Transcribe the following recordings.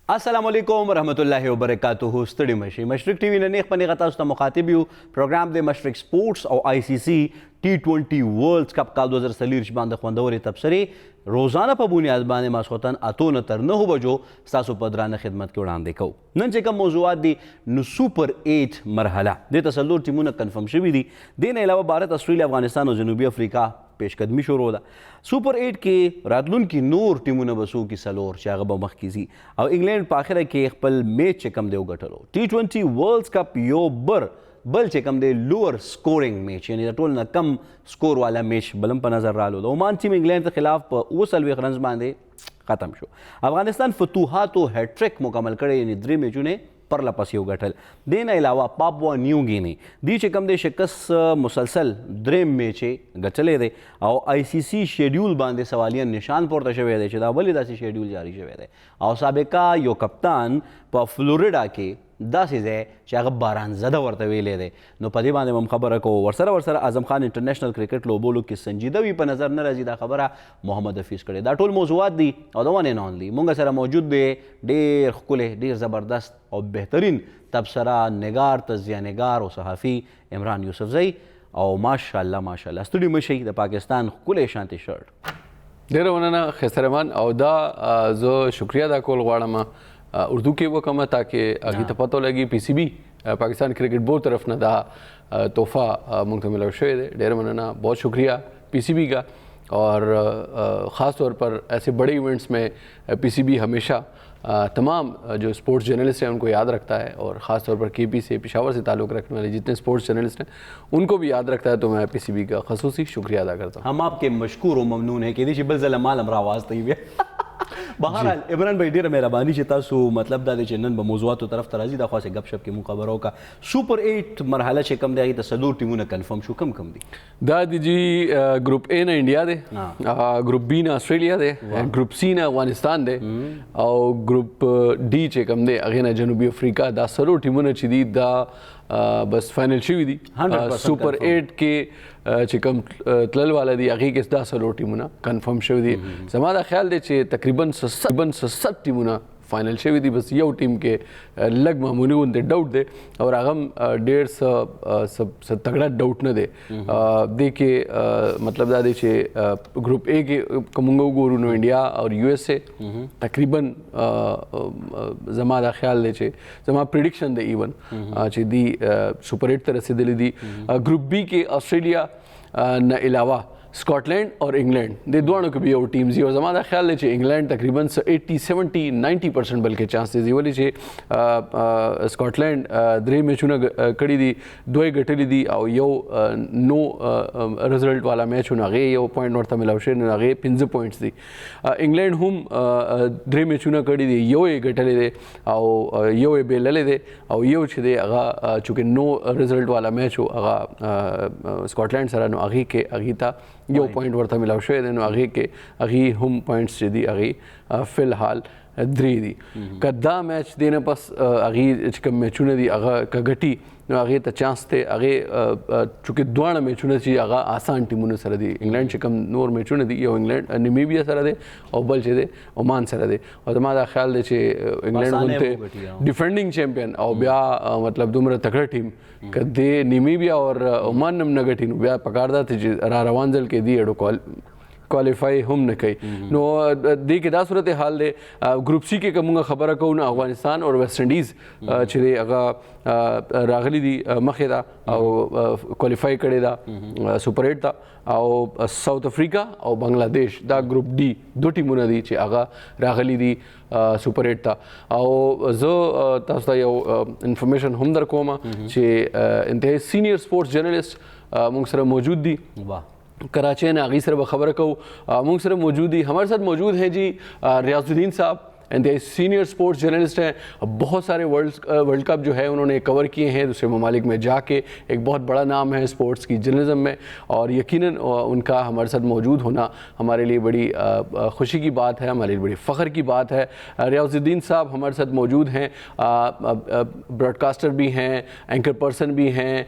अस्सलामुअलैकुम रहमतुल्लाहि व बरकातुहू स्तड़ी मशी मशरक टीवी ने नेक पनी गता उस्ता मुखातिब यू प्रोग्राम दे मशरक स्पोर्ट्स और ICC T20 वर्ल्ड कप काल 2023 बांध खुंदवरी तबसरी रोज़ाना पर बुनियाद बाने मासोतन अतोन तर 9 बजो सासु पदरान खिदमत के उड़ान देखो नन से कम मौजूद दी नु सुपर 8 मरहला दे तसल्लुर टीमों कन्फर्म शवी दी देने अलावा भारत ऑस्ट्रेलिया अफगानिस्तान और जनूबी अफ्रीका पेशकदमी शुरू दा सुपर 8 के रातलुन की नूर टीमों बसू की सलोर चागब मखकीजी और इंग्लैंड पाखिर के खपल मैच कम देव गठलो T20 वर्ल्ड कप यो बल कम दे लोअर स्कोरिंग मैच यानी टोल न कम स्कोर वाला मैच बलम पर नजर रहा ओमान टीम इंग्लैंड के खिलाफ वो सलवेख रन बांधे खत्म शो अफगानिस्तान फतूहात तो हैट्रिक मुकम्मल करे यानी 3 मैचों ने परला पसियो गठल देन अलावा पापुआ न्यू गिनी दी चकम दे शिकस मुसलसल द्रेम मैचे गचले दे और ICC शेड्यूल बांधे सवालिया निशान पर तशवे दे चदा वली दासी शेड्यूल जारी शवे दे और साबिका यो कप्तान पर फ्लोरिडा के दासी है चाग बारान ज़्यादा वर्त वेले दे नो पदी बांधे हम खबर को वरसरा आजम खान इंटरनेशनल क्रिकेट लो बोलो की संजीदगी पर नजर न रजीदा खबर मोहम्मद हफीज़ करे दा टोल मौजूद दी और द वन एंड ओनली मुंगा सरा मौजूद दे ढेर खुले ढेर ज़बरदस्त और बेहतरीन तबसरा निगार तजिया निगार और सहाफ़ी इमरान यूसुफजई और माशाल्लाह स्टूडियो में शहीद पाकिस्तान खुले शांति शर्ट ढेर वनना खैसरमान और दा जो शुक्रिया दा कोल गवाड़मा उर्दू के वो कम ताकि अभी तो पता लगी PCB पाकिस्तान क्रिकेट बोर्ड तरफ न दा तोहफ़ा मुंग मिला शे ढेर मनना बहुत शुक्रिया PCB का और ख़ास तौर पर ऐसे बड़े इवेंट्स में PCB हमेशा तमाम जो स्पोर्ट्स जर्नलिस्ट हैं उनको याद रखता है और ख़ास तौर पर KP से पेशावर से ताल्लुक़ रखने वाले जितने स्पोर्ट्स जर्नलिस्ट हैं उनको भी याद रखता है। तो मैं PCB का ख़ुसूसी शुक्रिया अदा करता हूँ। हम आपके मशकूर व ममनून है कि दी शिबल ज़लमाल हमरा आवाज़ तई बहरहाल इमरान भाई ढेर मेहरबानी चिता सो मतलब दादे चेनन बमौजूआत तरफ तराजी दफ़ा से गपशप के मुखबरों का सुपर 8 मरहला से कम दे तसल्लुर टीमों ने कन्फर्म शो कम दी दादी जी ग्रुप A ना इंडिया दे ग्रुप B ना ऑस्ट्रेलिया दे ग्रुप C ना अफगानिस्तान दे और ग्रुप D चे कम दे अगे ना जनूबी अफ्रीका दा सरो टीमों ने चिदी दा बस फाइनल शिवी दी सुपर 8 के चिकम तलल वाला दी अगी के दा सरो टीमुना कंफर्म शिवी दी समादा ख्याल दे चे तकरीबन 60 टीमुना फाइनल शिवी दी बस यो टीम के लग मामूली उनते डाउट दे और आगम 150 सब तगड़ा डाउट न दे के मतलब दादे चे ग्रुप A के कमुंगो गोरुनो इंडिया और USA तकरीबन जमादा ख्याल दे चे जमा प्रिडिक्शन दे इवन चे दी सुपर 8 तरह से दिली दी ग्रुप B के ऑस्ट्रेलिया न अलावा स्कॉटलैंड और इंग्लैंड दे दोनों के भी और टीम्स ही और ज़मादा ख्याल है इंग्लैंड तकरीबन 80-70-90% बल्कि चांसेस ही वाली छे स्कॉटलैंड द्रे मैचों कड़ी दी दो गटली दी और यो नो रिजल्ट वाला मैच होना आगे यो पॉइंट नॉर्थ मिलावशे आगे 15 पॉइंट्स दी इंग्लैंड हम द्रे मैचों कड़ी दी यो गटले दे और यो बेलले दे और यो छे दे आगा चूँकि नो रिजल्ट वाला मैच हो आगा स्कॉटलैंड सरा नो आगे के आगे था यो पॉइंट वर्था मिलाव शे देनो आगे के आगे हम पॉइंट्स दी आगे फिलहाल द्री दी कद्दा मैच देने पास आगे चिकम मैचों ने दी आगा कगटी आगे तो चांस थे आगे चूँकि दोनों मैचों ने चाहिए आगा आसान टीमों ने सर दी इंग्लैंड चिकम नोर मैचों ने दी यो इंग्लैंड नामीबिया सर दे और बल चे दे ओमान सर दे और तुम्हारा ख्याल दे चे इंग्लैंड उनते डिफेंडिंग चैंपियन और ब्या मतलब दुमरा तगड़ा टीम कदे नामीबिया और ओमान नम नगटीन ब्या पकड़दा थे रावांजल के दी एडो क्वालिफाई हम न कई नो दी के दा सूरत हाल दे ग्रुप C के कमूंगा खबर को ना अफगानिस्तान और वेस्ट इंडीज़ छिरे अगा रागली दी मखेदा और क्वालिफाई करे दा सुपर 8 था और साउथ अफ्रीका और बांग्लादेश दा ग्रुप D दो टीमों ने दी चे अगा रागली दी सुपर 8 था और जो तास्ता यो इंफॉर्मेशन हम दर कोमा चे इंतहाई सीनियर स्पोर्ट्स जर्नलिस्ट मुंगसर मौजूद दी कराची ने आगे सर खबर को मुंग सर मौजूदी हमारे साथ मौजूद हैं जी रियाजुद्दीन साहब एंड सीनियर स्पोर्ट्स जर्नलिस्ट हैं बहुत सारे वर्ल्ड कप जो है उन्होंने कवर किए हैं दूसरे ममालिक में जाके एक बहुत बड़ा नाम है स्पोर्ट्स की जर्नलिज्म में और यकीनन उनका हमारे साथ मौजूद होना हमारे लिए बड़ी खुशी की बात है हमारे लिए बड़ी फ़ख्र की बात है। रियाजुद्दीन साहब हमारे साथ मौजूद हैं ब्रॉडकास्टर भी हैं एंकर पर्सन भी हैं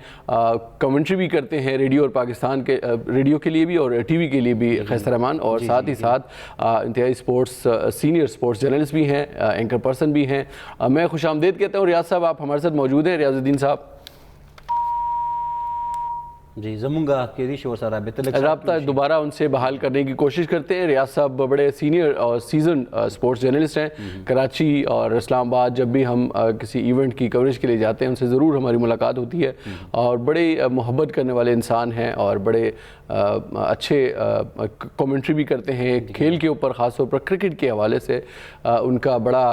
कमेंट्री भी करते हैं रेडियो और पाकिस्तान के रेडियो के लिए भी और TV के लिए भी खैसर रहमान और साथ ही साथ इंतहाई sports senior sports journalist journalist भी हैं, एंकर पर्सन भी हैं। मैं खुशामदीद कहता हूँ रियाज साहब, आप हमारे साथ मौजूद हैं। रियाजुद्दीन साहब जी जमूंगा के रिश और सारा रब्ता दोबारा उनसे बहाल करने की कोशिश करते हैं। रियाज साहब बड़े सीनियर और सीजन स्पोर्ट्स जर्नलिस्ट हैं। कराची और इस्लामाबाद जब भी हम किसी इवेंट की कवरेज के लिए जाते हैं उनसे ज़रूर हमारी मुलाकात होती है और बड़े मोहब्बत करने वाले इंसान हैं और बड़े अच्छे कमेंट्री भी करते हैं खेल के ऊपर, ख़ास तौर पर क्रिकेट के हवाले से उनका बड़ा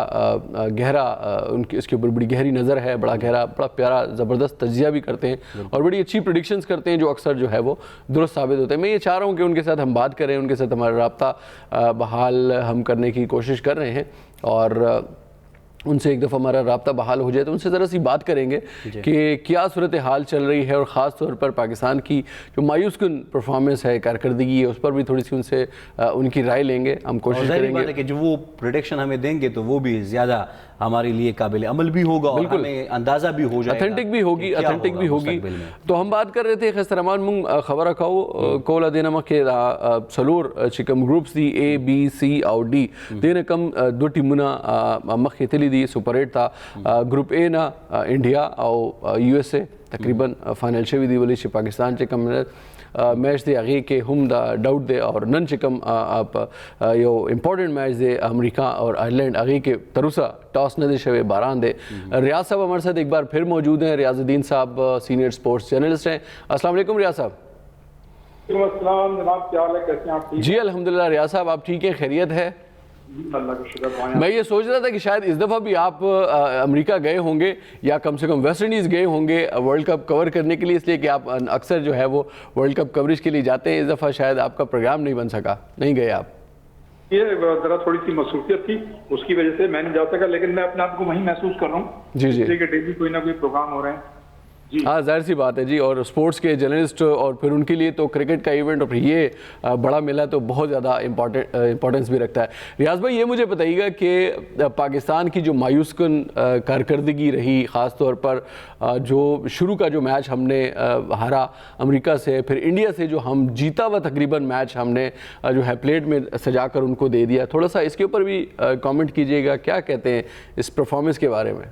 गहरा उनकी इसके ऊपर बड़ी गहरी नज़र है, बड़ा गहरा बड़ा प्यारा ज़बरदस्त तजिया भी करते हैं और बड़ी अच्छी प्रेडिक्शंस करते हैं जो अक्सर जो है वो दुरुस्त साबित होते हैं। मैं ये चाह रहा हूँ कि उनके साथ हम बात करें, उनके साथ हमारा रब्ता बहाल हम करने की कोशिश कर रहे हैं और उनसे एक दफ़ा हमारा रब्ता बहाल हो जाए तो उनसे ज़रा सी बात करेंगे कि क्या सूरत हाल चल रही है और ख़ास तौर पर पाकिस्तान की जो मायूसकुन परफॉर्मेंस है, कारकर्दगी है, उस पर भी थोड़ी सी उनसे उनकी राय लेंगे। हम कोशिश करेंगे कि जो वो प्रेडिक्शन हमें देंगे तो वो भी ज़्यादा हमारे लिए काबिल अमल भी होगा और हमें अंदाज़ा भी हो जाएगा, अथेंटिक भी होगी। तो हम बात कर रहे थे खस्तरमान मुंग खबर रखाओ कोला देना मके सलोर चिकम ग्रुप्स दी A, B, C और D देने कम दो टीमुना मखे तली दी सुपर 8 था। ग्रुप ए ना इंडिया और USA तकरीबन फाइनल शवी दी वली पाकिस्तान चे कम मैच दे आगे के हम दा डाउट दे और नन चिकम आप यो इम्पोर्टेंट मैच दे अमेरिका और आयरलैंड आगे के तरुसा टॉस न दे शवे बारान दे। रियाज साहब हमारे साथ एक बार फिर मौजूद हैं। रियाजुद्दीन साहब सीनियर स्पोर्ट्स जर्नलिस्ट हैं। अस्सलाम वालेकुम रियाज साहब। जनाब क्या हाल है, कैसे हैं आप? जी अल्हम्दुलिल्लाह। रियाज साहब आप ठीक हैं, खैरियत है? अल्लाह का शुक्र। मैं ये सोच रहा था कि शायद इस दफ़ा भी आप अमेरिका गए होंगे या कम से कम वेस्ट इंडीज़ गए होंगे वर्ल्ड कप कवर करने के लिए, इसलिए कि आप अक्सर जो है वो वर्ल्ड कप कवरेज के लिए जाते हैं। इस दफ़ा शायद आपका प्रोग्राम नहीं बन सका, नहीं गए आप। ये ज़रा थोड़ी सी मसरूफियत थी, उसकी वजह से मैं नहीं जा सका, लेकिन मैं अपने आप को वहीं महसूस कर रहा हूँ। जी जी, डेली कोई ना कोई प्रोग्राम हो रहे हैं। हाँ जाहिर सी बात है जी। और स्पोर्ट्स के जर्नलिस्ट और फिर उनके लिए तो क्रिकेट का इवेंट और फिर ये बड़ा मेला तो बहुत ज़्यादा इम्पोर्टेंस भी रखता है। रियाज भाई ये मुझे बताइएगा कि पाकिस्तान की जो मायूसकुन कारकर्दगी रही, ख़ास तौर पर जो शुरू का जो मैच हमने हारा अमेरिका से, फिर इंडिया से जो हम जीता हुआ तकरीबन मैच हमने जो है प्लेट में सजा कर उनको दे दिया, थोड़ा सा इसके ऊपर भी कॉमेंट कीजिएगा, क्या कहते हैं इस परफॉर्मेंस के बारे में?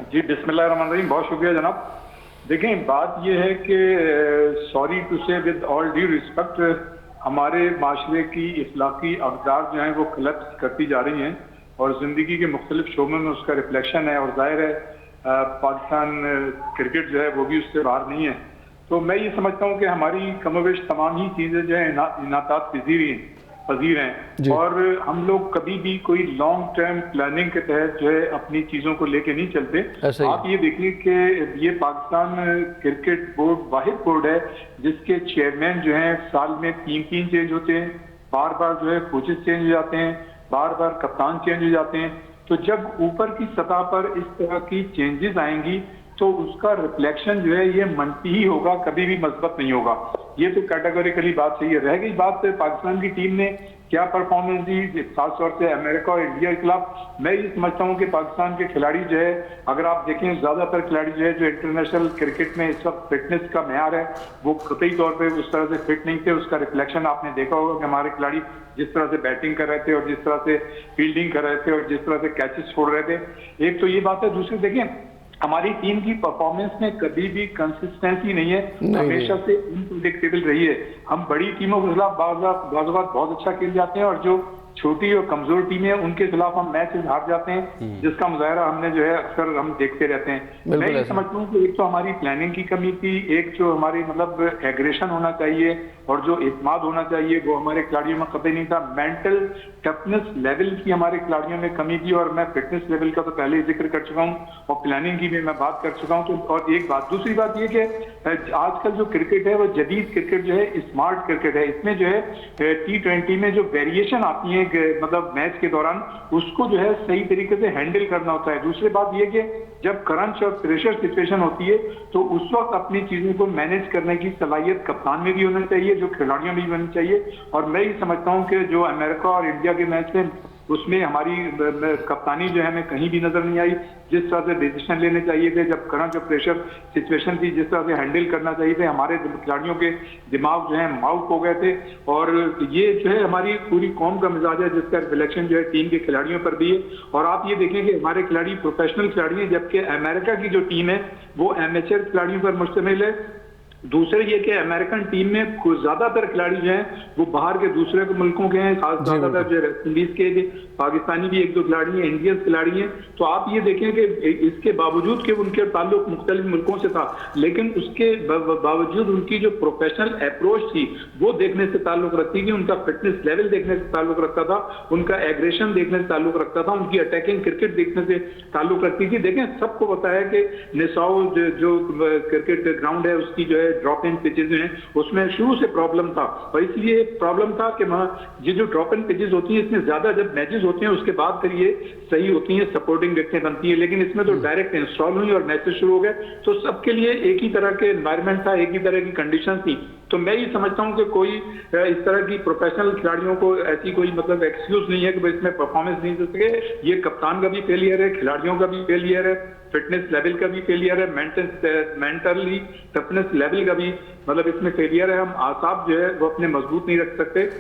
जी बिस्मिल्लाहिर्रहमानिर्रहीम, बहुत शुक्रिया जनाब। देखें बात यह है कि सॉरी टू से विद ऑल ड्यू रिस्पेक्ट, हमारे माशरे की इखलाकी अक़दार जो हैं वो कलेप्स करती जा रही हैं और ज़िंदगी के मुख्तलिफ शोबों में उसका रिफ्लेक्शन है और जाहिर है पाकिस्तान क्रिकेट जो है वो भी उससे बाहर नहीं है। तो मैं ये समझता हूँ कि हमारी कमोवेश तमाम ही चीज़ें जो है इनातात पजीर हैं और हम लोग कभी भी कोई लॉन्ग टर्म प्लानिंग के तहत जो है अपनी चीज़ों को लेके नहीं चलते। आप ये देखिए कि ये पाकिस्तान क्रिकेट बोर्ड वाहिद बोर्ड है जिसके चेयरमैन जो हैं साल में 3 चेंज होते हैं, बार बार जो है कोचेस चेंज हो जाते हैं, बार बार कप्तान चेंज हो जाते हैं। तो जब ऊपर की सतह पर इस तरह की चेंजेस आएंगी तो उसका रिफ्लेक्शन जो है ये मनफी ही होगा, कभी भी मस्बत नहीं होगा। ये तो कैटेगोरिकली बात सही है। रह गई बात पाकिस्तान की टीम ने क्या परफॉर्मेंस दी खासतौर से अमेरिका और इंडिया के खिलाफ, मैं ये समझता हूँ कि पाकिस्तान के खिलाड़ी जो है, अगर आप देखें ज्यादातर खिलाड़ी जो है जो इंटरनेशनल क्रिकेट में इस वक्त फिटनेस का मेयार है वो कतई तौर पर उस तरह से फिट नहीं थे। उसका रिफ्लेक्शन आपने देखा होगा कि हमारे खिलाड़ी जिस तरह से बैटिंग कर रहे थे और जिस तरह से फील्डिंग कर रहे थे और जिस तरह से कैचेस छोड़ रहे थे, एक तो ये बात है। दूसरी देखें हमारी टीम की परफॉर्मेंस में कभी भी कंसिस्टेंसी नहीं है, हमेशा से अनप्रेडिक्टेबल रही है। हम बड़ी टीमों के खिलाफ बाज़ बहुत अच्छा खेल जाते हैं और जो छोटी और कमजोर टीमें हैं उनके खिलाफ हम मैच हार जाते हैं, जिसका मुजाहरा हमने जो है अक्सर हम देखते रहते हैं। मैं ये समझता हूँ कि एक तो हमारी प्लानिंग की कमी थी, एक जो हमारी मतलब एग्रेशन होना चाहिए और जो इत्माद होना चाहिए वो हमारे खिलाड़ियों में कतई नहीं था। मेंटल टफनेस लेवल की हमारे खिलाड़ियों में कमी थी और मैं फिटनेस लेवल का तो पहले ही जिक्र कर चुका हूँ और प्लानिंग की भी मैं बात कर चुका हूँ। तो और एक बात, दूसरी बात ये कि आजकल जो क्रिकेट है वो जदीद क्रिकेट जो है स्मार्ट क्रिकेट है। इसमें जो है T20 में जो वेरिएशन आती है मतलब मैच के दौरान उसको जो है सही तरीके से हैंडल करना होता है। दूसरी बात ये कि जब करंट और प्रेशर सिचुएशन होती है तो उस वक्त अपनी चीजों को मैनेज करने की सलाहियत कप्तान में भी होनी चाहिए, जो खिलाड़ियों में भी होनी चाहिए। और मैं ये समझता हूँ कि जो अमेरिका और इंडिया के मैच में उसमें हमारी कप्तानी जो है हमें कहीं भी नजर नहीं आई। जिस तरह से डिसीजन लेने चाहिए थे, जब करंट जो प्रेशर सिचुएशन थी, जिस तरह से हैंडल करना चाहिए थे, हमारे खिलाड़ियों के दिमाग जो है माउट हो गए थे। और ये जो है हमारी पूरी कौम का मिजाज है, जिसका रिफ्लेक्शन जो है टीम के खिलाड़ियों पर भी है। और आप ये देखें कि हमारे खिलाड़ी प्रोफेशनल खिलाड़ी हैं, जबकि अमेरिका की जो टीम है वो एमेचर खिलाड़ियों पर मुश्तमिल है। दूसरे ये कि अमेरिकन टीम में कुछ ज्यादातर खिलाड़ी जो हैं वो बाहर के दूसरे मुल्कों के हैं, खास ज्यादातर जो वेस्ट इंडीज के, पाकिस्तानी भी एक दो खिलाड़ी हैं, इंडियन खिलाड़ी हैं। तो आप ये देखें कि इसके बावजूद कि उनके ताल्लुक मुख्तलिफ मुल्कों से था, लेकिन उसके बावजूद उनकी जो प्रोफेशनल अप्रोच थी वो देखने से ताल्लुक रखती थी, उनका फिटनेस लेवल देखने से ताल्लुक रखता था, उनका एग्रेशन देखने से ताल्लुक रखता था, उनकी अटैकिंग क्रिकेट देखने से ताल्लुक रखती थी। देखें, सबको पता है कि निसाओ जो क्रिकेट ग्राउंड है उसकी जो है ड्रॉप इन पिचेज हैं, उसमें शुरू से प्रॉब्लम था। और इसलिए प्रॉब्लम था कि ये जो ड्रॉप इन पिचेज होती हैं, इसमें ज्यादा जब मैचेस होते हैं उसके बाद फिर ये सही होती हैं, सपोर्टिंग विकेटें बनती है। लेकिन इसमें तो डायरेक्ट इंस्टॉल हुई और मैचेस शुरू हो गए, तो सबके लिए एक ही तरह के एनवायरमेंट था, एक ही तरह की कंडीशन थी। तो मैं ये समझता हूं कि कोई इस तरह की प्रोफेशनल खिलाड़ियों को ऐसी कोई मतलब एक्सक्यूज नहीं है कि इसमें परफॉर्मेंस नहीं दे सके। ये कप्तान का भी फेलियर है, खिलाड़ियों का भी फेलियर है, फिटनेस लेवल का भी फेलियर है, मेंटली टफनेस लेवल का भी मतलब इसमें फेलियर है। हम आसाब जो है वो अपने मजबूत नहीं रख सकते।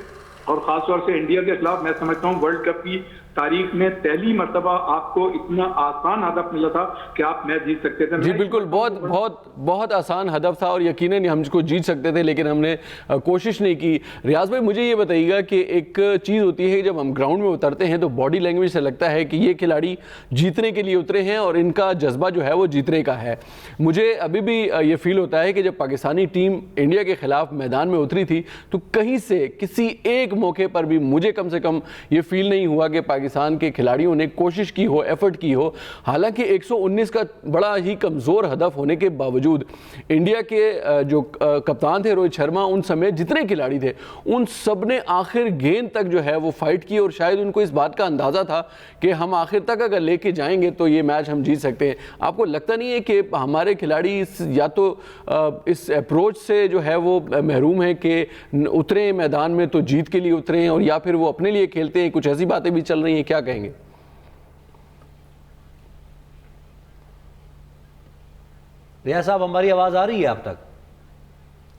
और खासतौर से इंडिया के खिलाफ मैं समझता हूँ वर्ल्ड कप की तारीख में पहली मर्तबा आपको इतना आसान हदफ मिला था कि आप मैच जीत सकते थे। जी बिल्कुल, बहुत आसान हदफ था और यकीनन हम इसको जीत सकते थे, लेकिन हमने कोशिश नहीं की। रियाज भाई, मुझे ये बताइएगा कि एक चीज़ होती है जब हम ग्राउंड में उतरते हैं तो बॉडी लैंग्वेज से लगता है कि ये खिलाड़ी जीतने के लिए उतरे हैं और इनका जज्बा जो है वो जीतने का है। मुझे अभी भी ये फील होता है कि जब पाकिस्तानी टीम इंडिया के खिलाफ मैदान में उतरी थी तो कहीं से किसी एक मौके पर भी मुझे कम से कम ये फील नहीं हुआ कि पाकिस्तान के खिलाड़ियों ने कोशिश की हो, एफर्ट की हो। हालांकि 119 का बड़ा ही कमज़ोर हदफ होने के बावजूद इंडिया के जो कप्तान थे रोहित शर्मा, उन समेत जितने खिलाड़ी थे उन सब ने आखिर गेंद तक जो है वो फाइट की और शायद उनको इस बात का अंदाज़ा था कि हम आखिर तक अगर लेके जाएंगे तो ये मैच हम जीत सकते हैं। आपको लगता नहीं है कि हमारे खिलाड़ी या तो इस अप्रोच से जो है वो महरूम है कि उतरे मैदान में तो जीत के लिए उतरे हैं, और या फिर वो अपने लिए खेलते हैं? कुछ ऐसी बातें भी चल रही हैं, क्या कहेंगे? रिया साहब, हमारी आवाज आ रही है आप तक?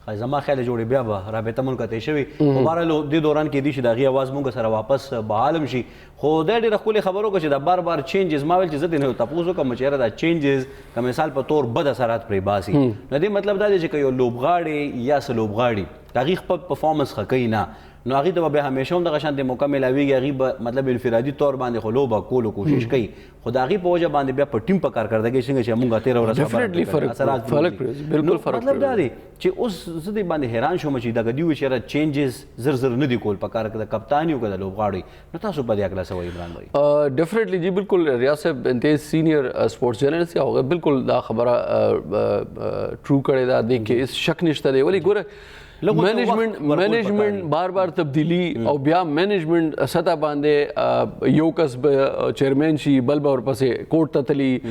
जमा ख्याल जोड़े ब्या राबता मुल्क तेशवी हमारा दी दौरान की दी दागी आवाज मुंग सर वापस बहालम शी खुदा डी रखोले खबरों को चिदा बार बार चेंजेस मावल चीज़ दिन होता पूछो का मचेरा दा चेंजेस का मिसाल पर तौर बद असरात पर बासी नदी मतलब दा जे कयो लोबगाड़ी या सलोबगाड़ी तारीख पर परफॉर्मेंस खकई ना नो आगे तो हमेशा दगा शांति मौका मिलावी गई मतलब इनफरादी तौर बांधे खोलोबा कोलो कोशिश कई खुदागी पहुंचा बांधे ब्या पर टीम पकार कर देगे सिंगे मुंगा 13 वर्ष डेफिनेटली फर्क बिल्कुल फर्क मतलब दारी चे उस जदी बांधे हैरान शो मची दगा दिउ चेरा चेंजेस जर जर नदी कोल पकार कर कप्तानियों का लोबगाड़ी न तासु पद अगला सवई इमरान भाई डेफिनेटली जी बिल्कुल। रियाज साहब इंतज़ सीनियर स्पोर्ट्स जर्नलिस्ट क्या होगा बिल्कुल दा खबरा ट्रू करे दा देख के इस शक निश्ता दे वाली गुर मैनेजमेंट बार बार तब्दीली और ब्या मैनेजमेंट सतह बांधे योकस चेयरमैन शी बल्ब और पसे कोर्ट ततली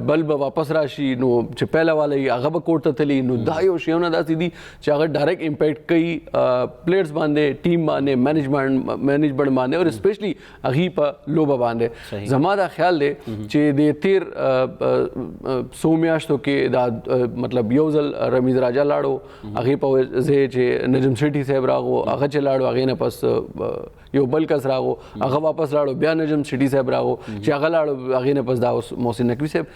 बल्ब वापस राशि नो पहला वाला ही अगब कोर्ट ततली नो दायो शेवना दा सीधी चाहे डायरेक्ट इम्पैक्ट कई प्लेयर्स बांधे टीम बांधे मैनेजमेंट बांधे और स्पेशली अगी पर लोबा बांधे जमादा ख्याल दे चे दे तीर सोम्याश तो के दा मतलब योजल रमीज राजा लाड़ो अगी पर नजम सेठी साहब रागो अग चलाड़ो अगे न पस यो बलकस रागो अग वापस लाड़ो ब्या नजम सेठी साहब रागो चाग लाड़ो अगे न पस दाओ मोहसिन नकवी साहब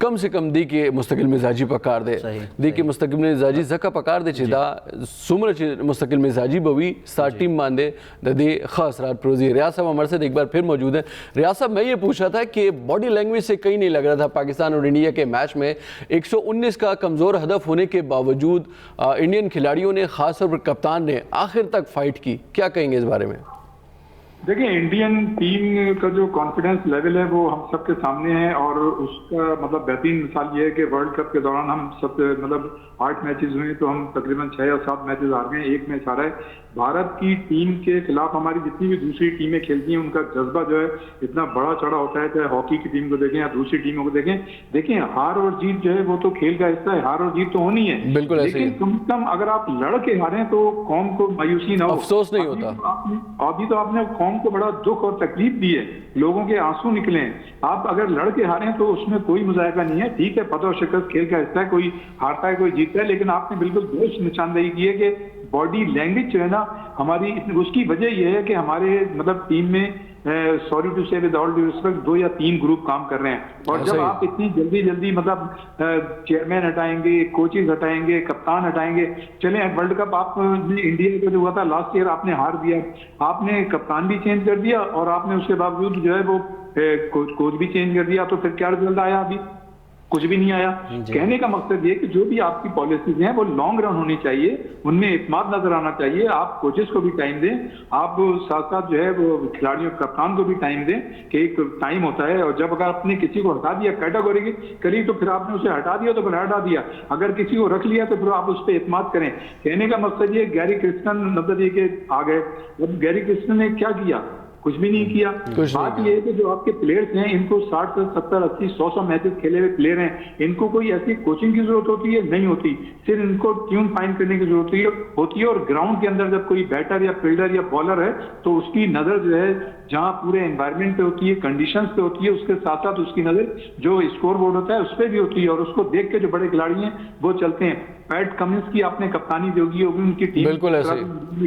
कम से कम दी के मुस्तकिल मिजाजी पकार दे दी के मुस्तकिल मिजाजी जका पकार दे चिदा सुमर मुस्तकिल मिजाजी बवी सा टीम मानदे दे खास रात प्रोजी। रियाज साहब हमारे साथ एक बार फिर मौजूद है। रियाज साहब, मैं ये पूछ रहा था कि बॉडी लैंग्वेज से कहीं नहीं लग रहा था पाकिस्तान और इंडिया के मैच में 119 का कमज़ोर हदफ होने के बावजूद इंडियन खिलाड़ियों ने, खासतौर पर कप्तान ने आखिर तक फाइट की। क्या कहेंगे इस बारे में? देखिए, इंडियन टीम का जो कॉन्फिडेंस लेवल है वो हम सबके सामने है और उसका मतलब बेहतरीन मिसाल ये है कि वर्ल्ड कप के दौरान हम सब मतलब 8 मैचेस हुए तो हम तकरीबन 6 या 7 मैचेस हार गए, 1 मैच हारा है। भारत की टीम के खिलाफ हमारी जितनी भी दूसरी टीमें खेलती हैं उनका जज्बा जो है इतना बड़ा चढ़ा होता है, चाहे हॉकी की टीम को देखें या दूसरी टीमों को देखें। देखिए, हार और जीत जो है वो तो खेल का हिस्सा है, हार और जीत तो होनी है, बिल्कुल, लेकिन कम से कम अगर आप लड़ के हारें तो कौम को मायूसी ना हो, अफसोस नहीं होता। अभी तो आपने कौम कौम को बड़ा दुख और तकलीफ दी है, लोगों के आंसू निकले हैं। आप अगर लड़ के हारे हैं तो उसमें कोई मुजायका नहीं है, ठीक है, फतह और शिकस्त खेल का हिस्सा है, कोई हारता है कोई जीतता है, लेकिन आपने बिल्कुल दुरुस्त निशानदेही की है कि बॉडी लैंग्वेज जो है ना हमारी, उसकी वजह यह है कि हमारे मतलब टीम में सॉरी टू से विद ऑल ड्यू रिस्पेक्ट 2 या 3 ग्रुप काम कर रहे हैं। और जब आप इतनी जल्दी मतलब चेयरमैन हटाएंगे, कोचेज हटाएंगे, कप्तान हटाएंगे, चले वर्ल्ड कप आपने इंडिया का जो हुआ था लास्ट ईयर आपने हार दिया, आपने कप्तान भी चेंज कर दिया और आपने उसके बावजूद जो है वो कोच भी चेंज कर दिया, तो फिर क्या रिजल्ट आया? अभी कुछ भी नहीं आया। कहने का मकसद ये कि जो भी आपकी पॉलिसीज हैं वो लॉन्ग रन होनी चाहिए, उनमें इत्मीनान नजर आना चाहिए। आप कोचेस को भी टाइम दें, आप साथ साथ जो है वो खिलाड़ियों कप्तान को भी टाइम दें कि एक टाइम होता है, और जब अगर आपने किसी को हटा दिया कैटेगरी करी तो फिर आपने उसे हटा दिया तो फिर हटा दिया, अगर किसी को रख लिया तो फिर आप उस पर इत्मीनान करें। कहने का मकसद ये गैरी क्रिस्टन मतलब ये कि आ गए, अब गैरी क्रिस्टन ने क्या किया? कुछ भी नहीं किया। बात यह है कि जो आपके प्लेयर्स हैं इनको 60 से 70 80 100 मैचेस खेले हुए प्लेयर हैं, इनको कोई ऐसी कोचिंग की जरूरत होती है? नहीं होती। सिर्फ इनको ट्यून फाइन करने की जरूरत होती है। और ग्राउंड के अंदर जब कोई बैटर या फील्डर या बॉलर है तो उसकी नजर जो है जहां पूरे एनवायरमेंट पे होती है, कंडीशंस पे होती है, उसके साथ साथ उसकी नजर जो स्कोर बोर्ड होता है उस पर भी होती है, और उसको देख के जो बड़े खिलाड़ी हैं वो चलते हैं। पैट कमिंस की आपने कप्तानी जोगी होगी, उनकी टीम बिल्कुल ऐसे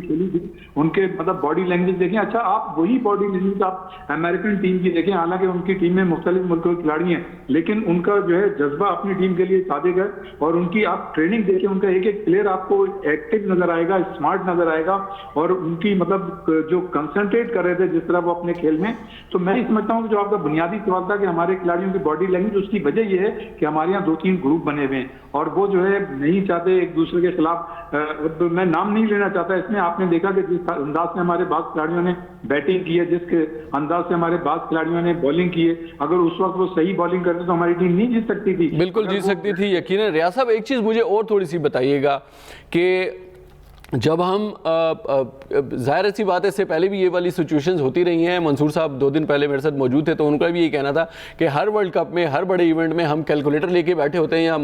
खेली थी, उनके मतलब बॉडी लैंग्वेज देखें। अच्छा, आप वही बॉडी लैंग्वेज आप अमेरिकन टीम की देखें, हालांकि उनकी टीम में मुख्तलिफ मुल्कों के खिलाड़ी हैं, लेकिन उनका जो है जज्बा अपनी टीम के लिए सादिक है। और उनकी आप ट्रेनिंग देखें, उनका एक एक प्लेयर आपको एक्टिव नजर आएगा, स्मार्ट नजर आएगा, और उनकी मतलब जो कंसंट्रेट कर रहे थे जिस तरह वो अपने खेल में। तो मैं समझता हूँ कि जो आपका बुनियादी सवाल था कि हमारे खिलाड़ियों की बॉडी लैंग्वेज, उसकी वजह यह है कि हमारे यहाँ 2-3 ग्रुप बने हुए हैं और वो जो है नहीं चाहते एक दूसरे के खिलाफ। तो मैं नाम नहीं लेना चाहता इसमें, आपने देखा कि जिस अंदाज से हमारे बाकी खिलाड़ियों ने बैटिंग की है, जिसके अंदाज से हमारे बाकी खिलाड़ियों ने बॉलिंग की है, अगर उस वक्त वो सही बॉलिंग करते तो हमारी टीम नहीं जीत सकती थी। बिल्कुल जीत सकती थी, यकीनन। रियाज साहब, एक चीज़ मुझे और थोड़ी सी बताइएगा कि जब हम जाहिर सी बात है, इससे पहले भी ये वाली सिचुएशंस होती रही हैं। मंसूर साहब 2 दिन पहले मेरे साथ मौजूद थे तो उनका भी ये कहना था कि हर वर्ल्ड कप में, हर बड़े इवेंट में हम कैलकुलेटर लेके बैठे होते हैं या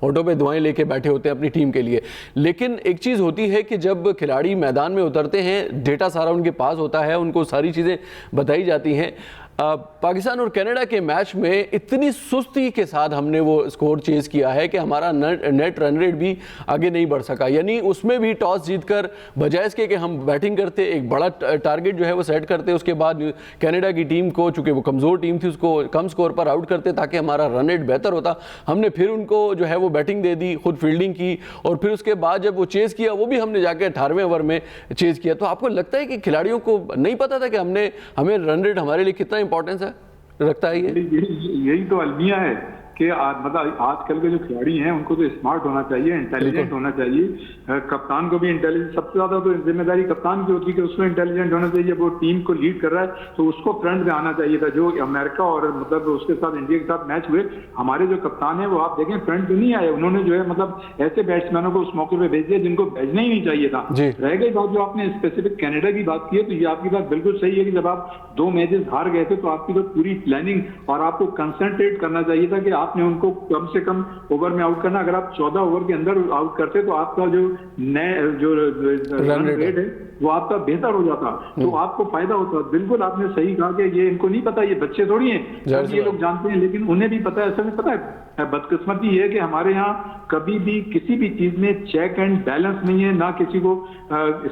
होठों पे दुआएं लेके बैठे होते हैं अपनी टीम के लिए। लेकिन एक चीज़ होती है कि जब खिलाड़ी मैदान में उतरते हैं, डेटा सारा उनके पास होता है, उनको सारी चीज़ें बताई जाती हैं। पाकिस्तान और कनाडा के मैच में इतनी सुस्ती के साथ हमने वो स्कोर चेज किया है कि हमारा नेट रन रेट भी आगे नहीं बढ़ सका। यानी उसमें भी टॉस जीतकर बजाय इसके कि हम बैटिंग करते, एक बड़ा टारगेट जो है वो सेट करते, उसके बाद कनाडा की टीम को, चूंकि वो कमज़ोर टीम थी, उसको कम स्कोर पर आउट करते ताकि हमारा रन रेट बेहतर होता। हमने फिर उनको जो है वो बैटिंग दे दी, खुद फील्डिंग की, और फिर उसके बाद जब वो चेज़ किया वो भी हमने जाके 18वें ओवर में चेज़ किया। तो आपको लगता है कि खिलाड़ियों को नहीं पता था कि हमें रन रेट हमारे लिए कितना इंपॉर्टेंस है रखता है? यही तो अलमिया है कि मतलब आजकल के जो खिलाड़ी हैं उनको तो स्मार्ट होना चाहिए, इंटेलिजेंट होना चाहिए। कप्तान को भी इंटेलिजेंट, सबसे ज्यादा तो जिम्मेदारी कप्तान की होती है कि उसको इंटेलिजेंट होना चाहिए। वो टीम को लीड कर रहा है तो उसको फ्रंट में आना चाहिए था। जो अमेरिका और मतलब उसके साथ इंडिया के साथ मैच हुए, हमारे जो कप्तान है वो आप देखें फ्रंट में नहीं आए, उन्होंने जो है मतलब ऐसे बैट्समैनों को उस मौके पर भेज दिया जिनको भेजना ही नहीं चाहिए था। रह गई बात जो आपने स्पेसिफिक कैनेडा की बात की है, तो ये आपकी बात बिल्कुल सही है कि जब आप 2 मैचेस हार गए थे तो आपकी तो पूरी प्लानिंग और आपको कंसंट्रेट करना चाहिए था कि आपने उनको कम से कम ओवर में आउट करना। अगर आप 14 ओवर के अंदर आउट करते तो आपका जो रन रेट है वो आपका बेहतर हो जाता, तो आपको फायदा होता। बिल्कुल आपने सही कहा कि ये इनको नहीं पता, ये बच्चे थोड़ी हैं, ये लोग जानते हैं, लेकिन उन्हें भी पता है। ऐसा नहीं पता है, बदकिस्मती ये है कि हमारे यहाँ कभी भी किसी भी चीज में चेक एंड बैलेंस नहीं है, ना किसी को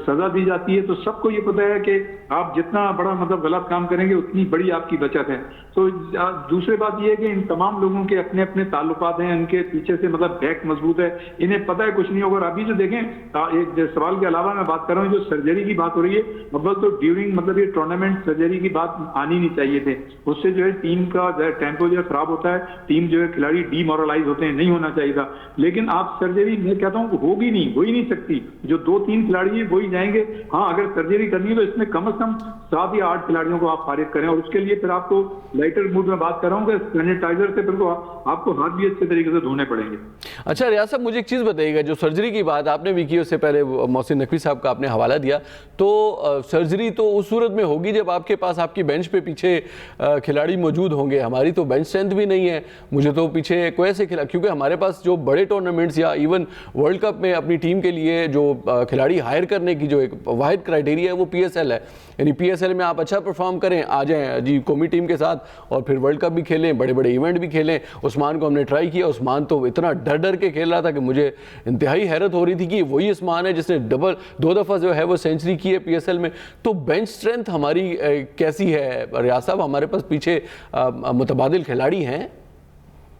सजा दी जाती है। तो सबको ये पता है कि आप जितना बड़ा मतलब गलत काम करेंगे उतनी बड़ी आपकी बचत है। तो दूसरी बात यह है कि इन तमाम लोगों के अपने अपने ताल्लुकात हैं, उनके पीछे से मतलब बैक मजबूत है, इन्हें पता है कुछ नहीं होगा। अभी जो देखें, एक सवाल के अलावा मैं बात कर रहा हूँ, जो सर्जरी की बात हो रही है, अव्वल तो ड्यूरिंग मतलब ये टूर्नामेंट सर्जरी की बात आनी नहीं चाहिए थे। उससे जो है टीम का टेम्पो जो है खराब होता है, टीम जो है खिलाड़ी डीमोरलाइज होते हैं, नहीं होना चाहिए था। लेकिन आप सर्जरी मैं कहता हूँ होगी नहीं, हो ही नहीं सकती। जो 2-3 खिलाड़ी हैं वही जाएंगे। हाँ, अगर सर्जरी करनी है तो इसमें कम से कम 7 या 8 खिलाड़ियों को आप फारिग करें, और उसके लिए फिर आपको लाइटर मूड में बात कर रहा हूँ कि सैनिटाइजर से फिर आपको हाथ भी अच्छे तरीके से धोने पड़ेंगे। अच्छा रियाज साहब, मुझे एक चीज़ बताइएगा, जो सर्जरी की बात आपने भी की, उससे पहले मोहसिन नकवी साहब का आपने हवाला दिया, तो सर्जरी तो उस सूरत में होगी जब आपके पास आपकी बेंच पे पीछे खिलाड़ी मौजूद होंगे। हमारी तो बेंच स्ट्रेंथ भी नहीं है, मुझे तो पीछे कोई ऐसे क्योंकि हमारे पास जो बड़े टूर्नामेंट्स या इवन वर्ल्ड कप में अपनी टीम के लिए जो खिलाड़ी हायर करने की जो एक वाहिद क्राइटेरिया है वो PSL है। यानी PSL में आप अच्छा परफॉर्म करें, आ जाएं जी कौमी टीम के साथ और फिर वर्ल्ड कप भी खेलें, बड़े बड़े इवेंट भी खेलें। उस्मान को हमने ट्राई किया, उस्मान तो इतना डर डर के खेल रहा था कि मुझे इंतहाई हैरत हो रही थी कि वही उस्मान है जिसने दो दफ़ा जो है वो सेंचुरी की है PSL में। तो बेंच स्ट्रेंथ हमारी कैसी है रियाज साहब? हमारे पास पीछे मुतबादिल खिलाड़ी हैं?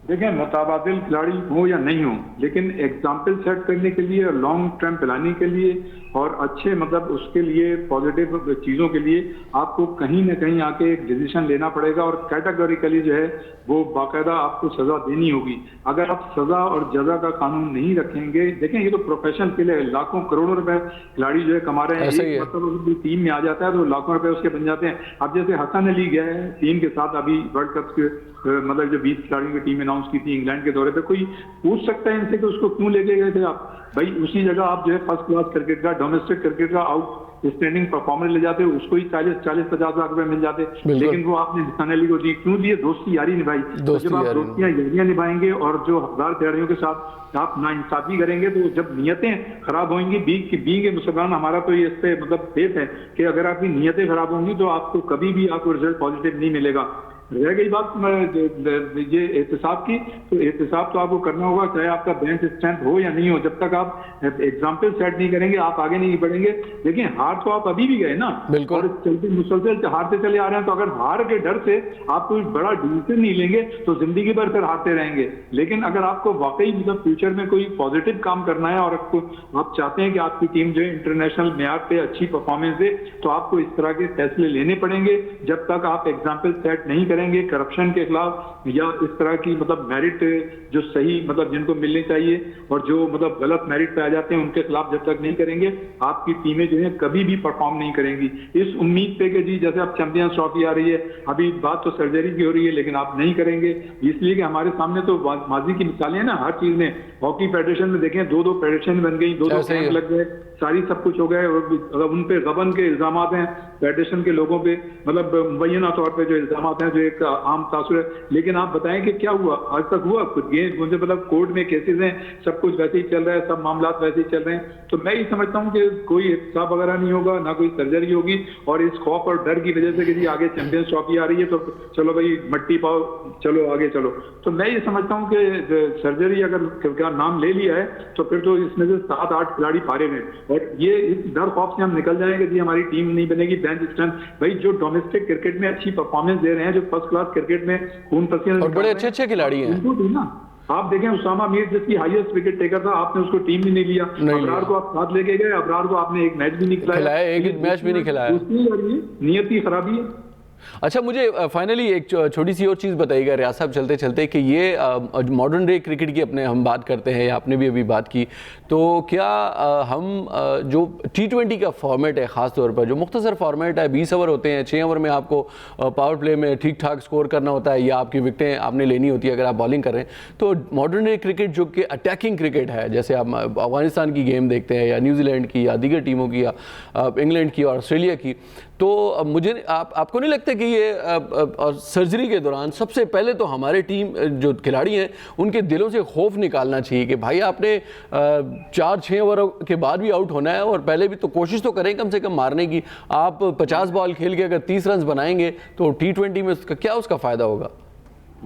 देखिए, मुताबादिल खिलाड़ी हो या नहीं हो, लेकिन एग्जाम्पल सेट करने के लिए, लॉन्ग टर्म प्लानिंग के लिए और अच्छे मतलब उसके लिए पॉजिटिव चीज़ों के लिए आपको कहीं ना कहीं आके एक डिसीजन लेना पड़ेगा और कैटेगोरिकली जो है वो बाकायदा आपको सज़ा देनी होगी। अगर आप सज़ा और जजा का कानून नहीं रखेंगे, देखें ये तो प्रोफेशन के लिए लाखों करोड़ों रुपए खिलाड़ी जो है कमा रहे हैं, एक मतलब टीम में आ जाता है तो लाखों रुपए उसके बन जाते हैं। अब जैसे हसन अली गए टीम के साथ अभी वर्ल्ड कप के मतलब जो 20 खिलाड़ियों की टीम अनाउंस की थी इंग्लैंड के दौरे पे, कोई पूछ सकता है इनसे कि उसको क्यों लेके गए थे आप? भाई उसी जगह आप जो है फर्स्ट क्लास क्रिकेट का, डोमेस्टिक क्रिकेट का आउट स्टैंडिंग परफॉर्मर ले जाते, उसको ही 40-50 लाख रुपए मिल जाते, लेकिन वो आपने हसन अली को दी, क्यों दिए? दोस्ती यारी निभाई। तो जब आप दोस्तियां यारियां निभाएंगे और जो हकदार खिलाड़ियों के साथ आप नाइंसाफी करेंगे तो जब नियतें खराब होंगी, बींग मुसलमान हमारा तो ये इस पे मतलब फेथ है कि अगर आपकी नियतें खराब होंगी तो आपको कभी भी आपको रिजल्ट पॉजिटिव नहीं मिलेगा। रह गई बात ये एहतसाब की, तो एहतसाब तो आपको करना होगा चाहे आपका बेंच स्ट्रेंथ हो या नहीं हो। जब तक आप एग्जाम्पल सेट नहीं करेंगे आप आगे नहीं बढ़ेंगे। देखिए हार तो आप अभी भी गए ना, और चलते मुसलसल हारते चले आ रहे हैं, तो अगर हार के डर से आप कोई बड़ा डिसीजन नहीं लेंगे तो जिंदगी भर फिर हारते रहेंगे। लेकिन अगर आपको वाकई मतलब फ्यूचर में कोई पॉजिटिव काम करना है और आप चाहते हैं कि आपकी टीम जो है इंटरनेशनल मेयार पे अच्छी परफॉर्मेंस दे, तो आपको इस तरह के फैसले लेने पड़ेंगे। जब तक आप एग्जाम्पल सेट नहीं करेंगे करप्शन के खिलाफ या इस तरह की मतलब मेरिट जो सही मतलब जिनको मिलनी चाहिए और जो मतलब गलत मेरिट पे आ जाते हैं उनके खिलाफ जब तक नहीं करेंगे, आपकी टीमें जो है कभी भी परफॉर्म नहीं करेंगी। इस उम्मीद पे कि जी जैसे अब चैंपियंस ट्रॉफी आ रही है, अभी बात तो सर्जरी की हो रही है लेकिन आप नहीं करेंगे, इसलिए कि हमारे सामने तो माजी की मिसालें हैं ना हर चीज में। हॉकी फेडरेशन में देखें 2-2 फेडरेशन बन गई, 2-2 कैंप लग गए, सारी सब कुछ हो गए, और उन पे गबन के इल्जाम हैं फेडरेशन के लोगों पे, मतलब मुबैना तौर पे जो इल्जाम हैं जो एक आम तासुर है। लेकिन आप बताएं कि क्या हुआ? आज तक हुआ कुछ? मुझे मतलब कोर्ट में केसेस हैं, सब कुछ वैसे ही चल रहा है, सब मामला वैसे ही चल रहे हैं। तो मैं ये समझता हूँ कि कोई हिसाब वगैरह नहीं होगा, ना कोई सर्जरी होगी, और इस खौफ और डर की वजह से कि जी आगे चैंपियंस ट्रॉफी आ रही है तो चलो भाई मट्टी पाओ, चलो आगे चलो। तो मैं ये समझता हूँ कि सर्जरी अगर नाम ले लिया है तो फिर तो इसमें से 7-8 खिलाड़ी फारे हैं, और ये इस डर खौफ से हम निकल जाएंगे जी हमारी टीम नहीं बनेगी, बेंच स्ट्रेंथ। भाई जो डोमेस्टिक क्रिकेट में अच्छी परफॉर्मेंस दे रहे हैं, जो फर्स्ट क्लास क्रिकेट में खून पसीना और बड़े अच्छे खिलाड़ी हैं, आप देखें उसामा मीर जिसकी हाईएस्ट विकेट टेकर था, आपने उसको टीम भी नहीं लिया। अबरार को आप साथ लेके गए, अबरार को आपने एक मैच भी नहीं खिलाया, एक मैच भी नहीं खिलाया। नियत की खराबी है। अच्छा, मुझे फाइनली एक छोटी सी और चीज़ बताइएगा रियाज साहब चलते चलते कि ये मॉडर्न डे क्रिकेट की अपने हम बात करते हैं, आपने भी अभी बात की, तो क्या हम जो T20 का फॉर्मेट है ख़ास तौर पर जो मुख्तसर फॉर्मेट है, 20 ओवर होते हैं, 6 ओवर में आपको पावर प्ले में ठीक ठाक स्कोर करना होता है या आपकी विकटें आपने लेनी होती है अगर आप बॉलिंग कर रहे हैं, तो मॉडर्न डे क्रिकेट जो कि अटैकिंग क्रिकेट है, जैसे आप अफगानिस्तान की गेम देखते हैं या न्यूजीलैंड की या दीगर टीमों की या इंग्लैंड की और ऑस्ट्रेलिया की, तो मुझे आपको नहीं लगता कि ये सर्जरी के दौरान सबसे पहले तो हमारे टीम जो खिलाड़ी हैं उनके दिलों से खौफ निकालना चाहिए कि भाई आपने 4-6 ओवर के बाद भी आउट होना है और पहले भी तो कोशिश तो करें कम से कम मारने की। आप 50 बॉल खेल के अगर 30 रन बनाएंगे तो T20 में उसका फ़ायदा होगा?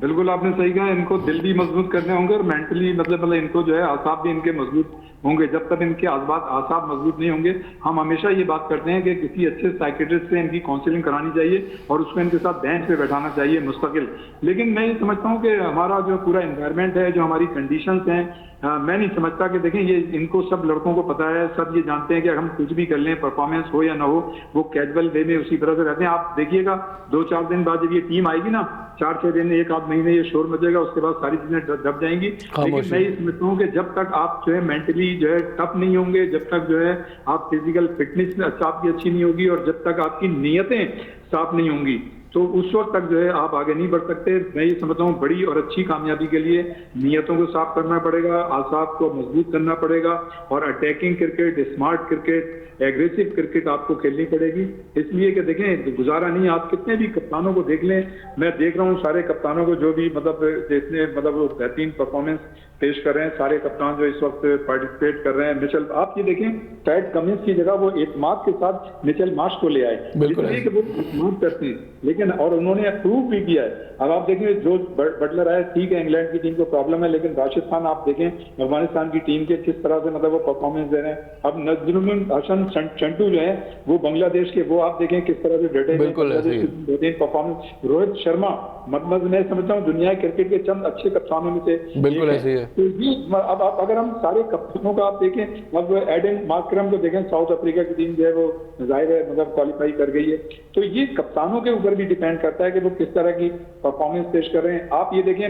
बिल्कुल आपने सही कहा, इनको दिल भी मजबूत करने होंगे और मेंटली मतलब इनको जो है आसाब भी इनके मजबूत होंगे। जब तक इनके आसाब मजबूत नहीं होंगे, हम हमेशा ये बात करते हैं कि किसी अच्छे साइकियाट्रिस्ट से इनकी काउंसलिंग करानी चाहिए और उसको इनके साथ बेंच पे बैठाना चाहिए मुस्तकिल। लेकिन मैं ये समझता हूँ कि हमारा जो पूरा एनवायरनमेंट है, जो हमारी कंडीशंस हैं, मैं नहीं समझता कि देखें ये इनको सब लड़कों को पता है, सब ये जानते हैं कि हम कुछ भी कर लें, परफॉर्मेंस हो या ना हो, वो कैजुअल वे में उसी तरह से रहते हैं। आप देखिएगा 2-4 दिन बाद जब ये टीम आएगी ना, 4-6 दिन 1-8 महीने ये शोर मचेगा, उसके बाद सारी चीजें दब जाएंगी। लेकिन मैं ये समझता हूँ कि जब तक आप जो है मेंटली जो है टफ नहीं होंगे, जब तक जो है आप फिजिकल फिटनेस आपकी अच्छी नहीं होगी और जब तक आपकी नीयतें साफ नहीं होंगी, तो उस वक्त तक जो है आप आगे नहीं बढ़ सकते। मैं ये समझता हूँ बड़ी और अच्छी कामयाबी के लिए नीयतों को साफ करना पड़ेगा, आसाब को मजबूत करना पड़ेगा और attacking cricket, smart cricket, aggressive cricket आपको खेलनी पड़ेगी। इसलिए कि देखें गुजारा नहीं, आप कितने भी कप्तानों को देख लें, मैं देख रहा हूँ सारे कप्तानों को जो भी जितने वो बेहतरीन परफॉर्मेंस पेश कर रहे हैं, सारे कप्तान जो इस वक्त पार्टिसिपेट कर रहे हैं। मिचेल, आप ये देखें पैट कमिंस की जगह वो एतमाद के साथ मिचेल मार्श को ले आए, इसलिए कि वो एतमाद करते हैं, लेकिन और उन्होंने अप्रूव भी किया है। अब आप देखें जो बटलर आए, ठीक है इंग्लैंड की टीम को प्रॉब्लम है, लेकिन राशिद खान आप देखें अफगानिस्तान की टीम के किस तरह से वो परफॉर्मेंस दे रहे हैं। अब नजरुल हसन चंटू जो है वो बांग्लादेश के, वो आप देखें किस तरह से डटे बेहतरीन परफॉर्मेंस। रोहित शर्मा मतलब मैं समझता हूँ दुनिया क्रिकेट के चंद अच्छे कप्तानों में से बिल्कुल ऐसे ही है। तो ये अब अगर हम सारे कप्तानों का आप देखें, अब एडन मार्करम को देखें, साउथ अफ्रीका की टीम जो है वो जाहिर है क्वालिफाई कर गई है। तो ये कप्तानों के ऊपर भी डिपेंड करता है कि वो किस तरह की परफॉर्मेंस पेश कर रहे हैं। आप ये देखें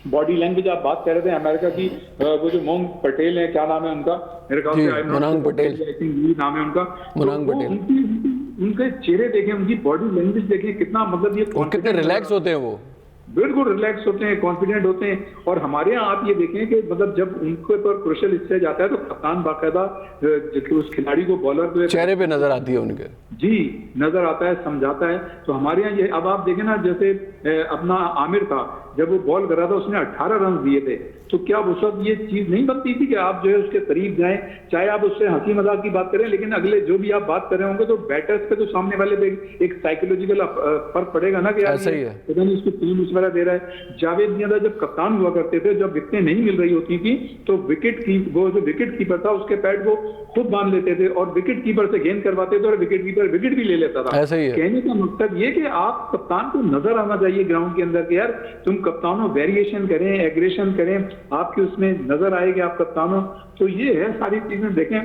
बॉडी लैंग्वेज, आप बात कर रहे थे अमेरिका की, वो जो मोंग पटेल है, क्या नाम है उनका, मेरे ख्याल से मनांग पटेल नाम है उनका, मनांग पटेल। उनके चेहरे देखें, उनकी बॉडी लैंग्वेज देखें, कितना मतलब ये कितने रिलैक्स होते हैं वो, बिल्कुल रिलैक्स होते हैं, कॉन्फिडेंट होते हैं। और हमारे यहाँ आप ये देखें कि मतलब जब उनके ऊपर क्रुशियल स्टेज आता है तो कप्तान बाकायदा उस खिलाड़ी को, बॉलर को चेहरे पे नजर आती है उनके, जी नजर आता है, समझाता है। तो हमारे यहाँ ये अब आप देखें ना, जैसे अपना आमिर था, जब वो बॉल कर रहा था उसने 18 रन दिए थे, तो क्या उस वक्त ये चीज नहीं बनती थी कि आप जो है उसके करीब जाएं, चाहे आप उससे हंसी मजाक की बात करें, लेकिन अगले जो भी आप बात कर रहे होंगे तो बैटर्स पे तो सामने वाले पे एक साइकोलॉजिकल फर्क पड़ेगा ना कि यार सही है, पता नहीं इसको टीम इस वाला दे रहा है। जावेद मियां जब कप्तान हुआ करते थे, जब विकेटें नहीं मिल रही होती थी तो वो जो विकेट कीपर था उसके पैड को खुद बांध लेते थे और विकेट कीपर से गेंद करवाते थे और विकेट कीपर विकेट भी ले लेता था। ऐसा ही है। कहने का मकसद ये कि आप कप्तान को नजर आना चाहिए ग्राउंड के अंदर कि यार तुम कप्तानों वेरिएशन करें, एग्रेशन करें, आपके उसमें नजर आएगी आप कप्तानों। तो ये है सारी चीजें। देखें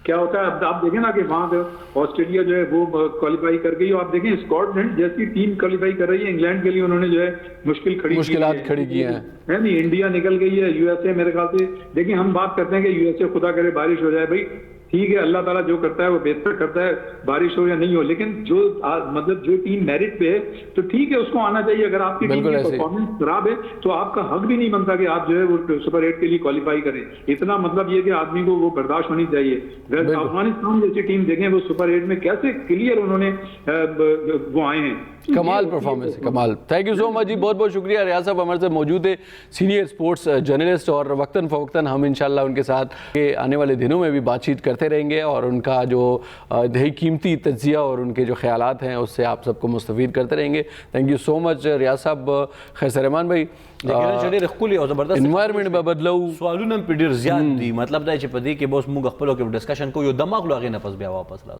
क्या होता है, अब आप देखें ना कि वहां पे ऑस्ट्रेलिया जो है वो क्वालिफाई कर गई, और आप देखें स्कॉटलैंड जैसी टीम क्वालिफाई कर रही है, इंग्लैंड के लिए उन्होंने जो है मुश्किलात खड़ी की है नहीं, इंडिया निकल गई है, यूएसए मेरे ख्याल से। देखिए हम बात करते हैं कि यूएसए खुदा करे बारिश हो जाए, भाई ठीक है अल्लाह ताला जो करता है वो बेहतर करता है, बारिश हो या नहीं हो, लेकिन जो मतलब जो टीम मेरिट पे है तो ठीक है उसको आना चाहिए। अगर आपकी टीम की परफॉर्मेंस खराब है तो आपका हक भी नहीं बनता कि आप जो है वो सुपर 8 के लिए क्वालिफाई करें। इतना मतलब ये कि आदमी को वो बर्दाश्त होनी चाहिए। अफगानिस्तान जैसी टीम देखें वो सुपर 8 में कैसे क्लियर उन्होंने वो आए हैं, कमाल परफॉर्मेंस है, कमाल। थैंक यू सो मच जी, बहुत बहुत शुक्रिया। रियाज साहब हमारे साथ मौजूद है, सीनियर स्पोर्ट्स जर्नलिस्ट, और वक्तन फ़वक्तन हम इंशाल्लाह उनके साथ के आने वाले दिनों में भी बातचीत करते रहेंगे और उनका जो दही कीमती तज्जिया और उनके जो ख्यालात हैं उससे आप सबको मुस्तफ़ीद करते रहेंगे। थैंक यू सो मच रियाज साहब। खैर रहमान भाई, एनवायरमेंट में बदलाव सवालों पे ढेर ज़्यादा दी, मतलब दा چې پدې کې بوس موږ خپلو کې ډسکشن کو یو دماغ لوغې نه پس بیا واپس را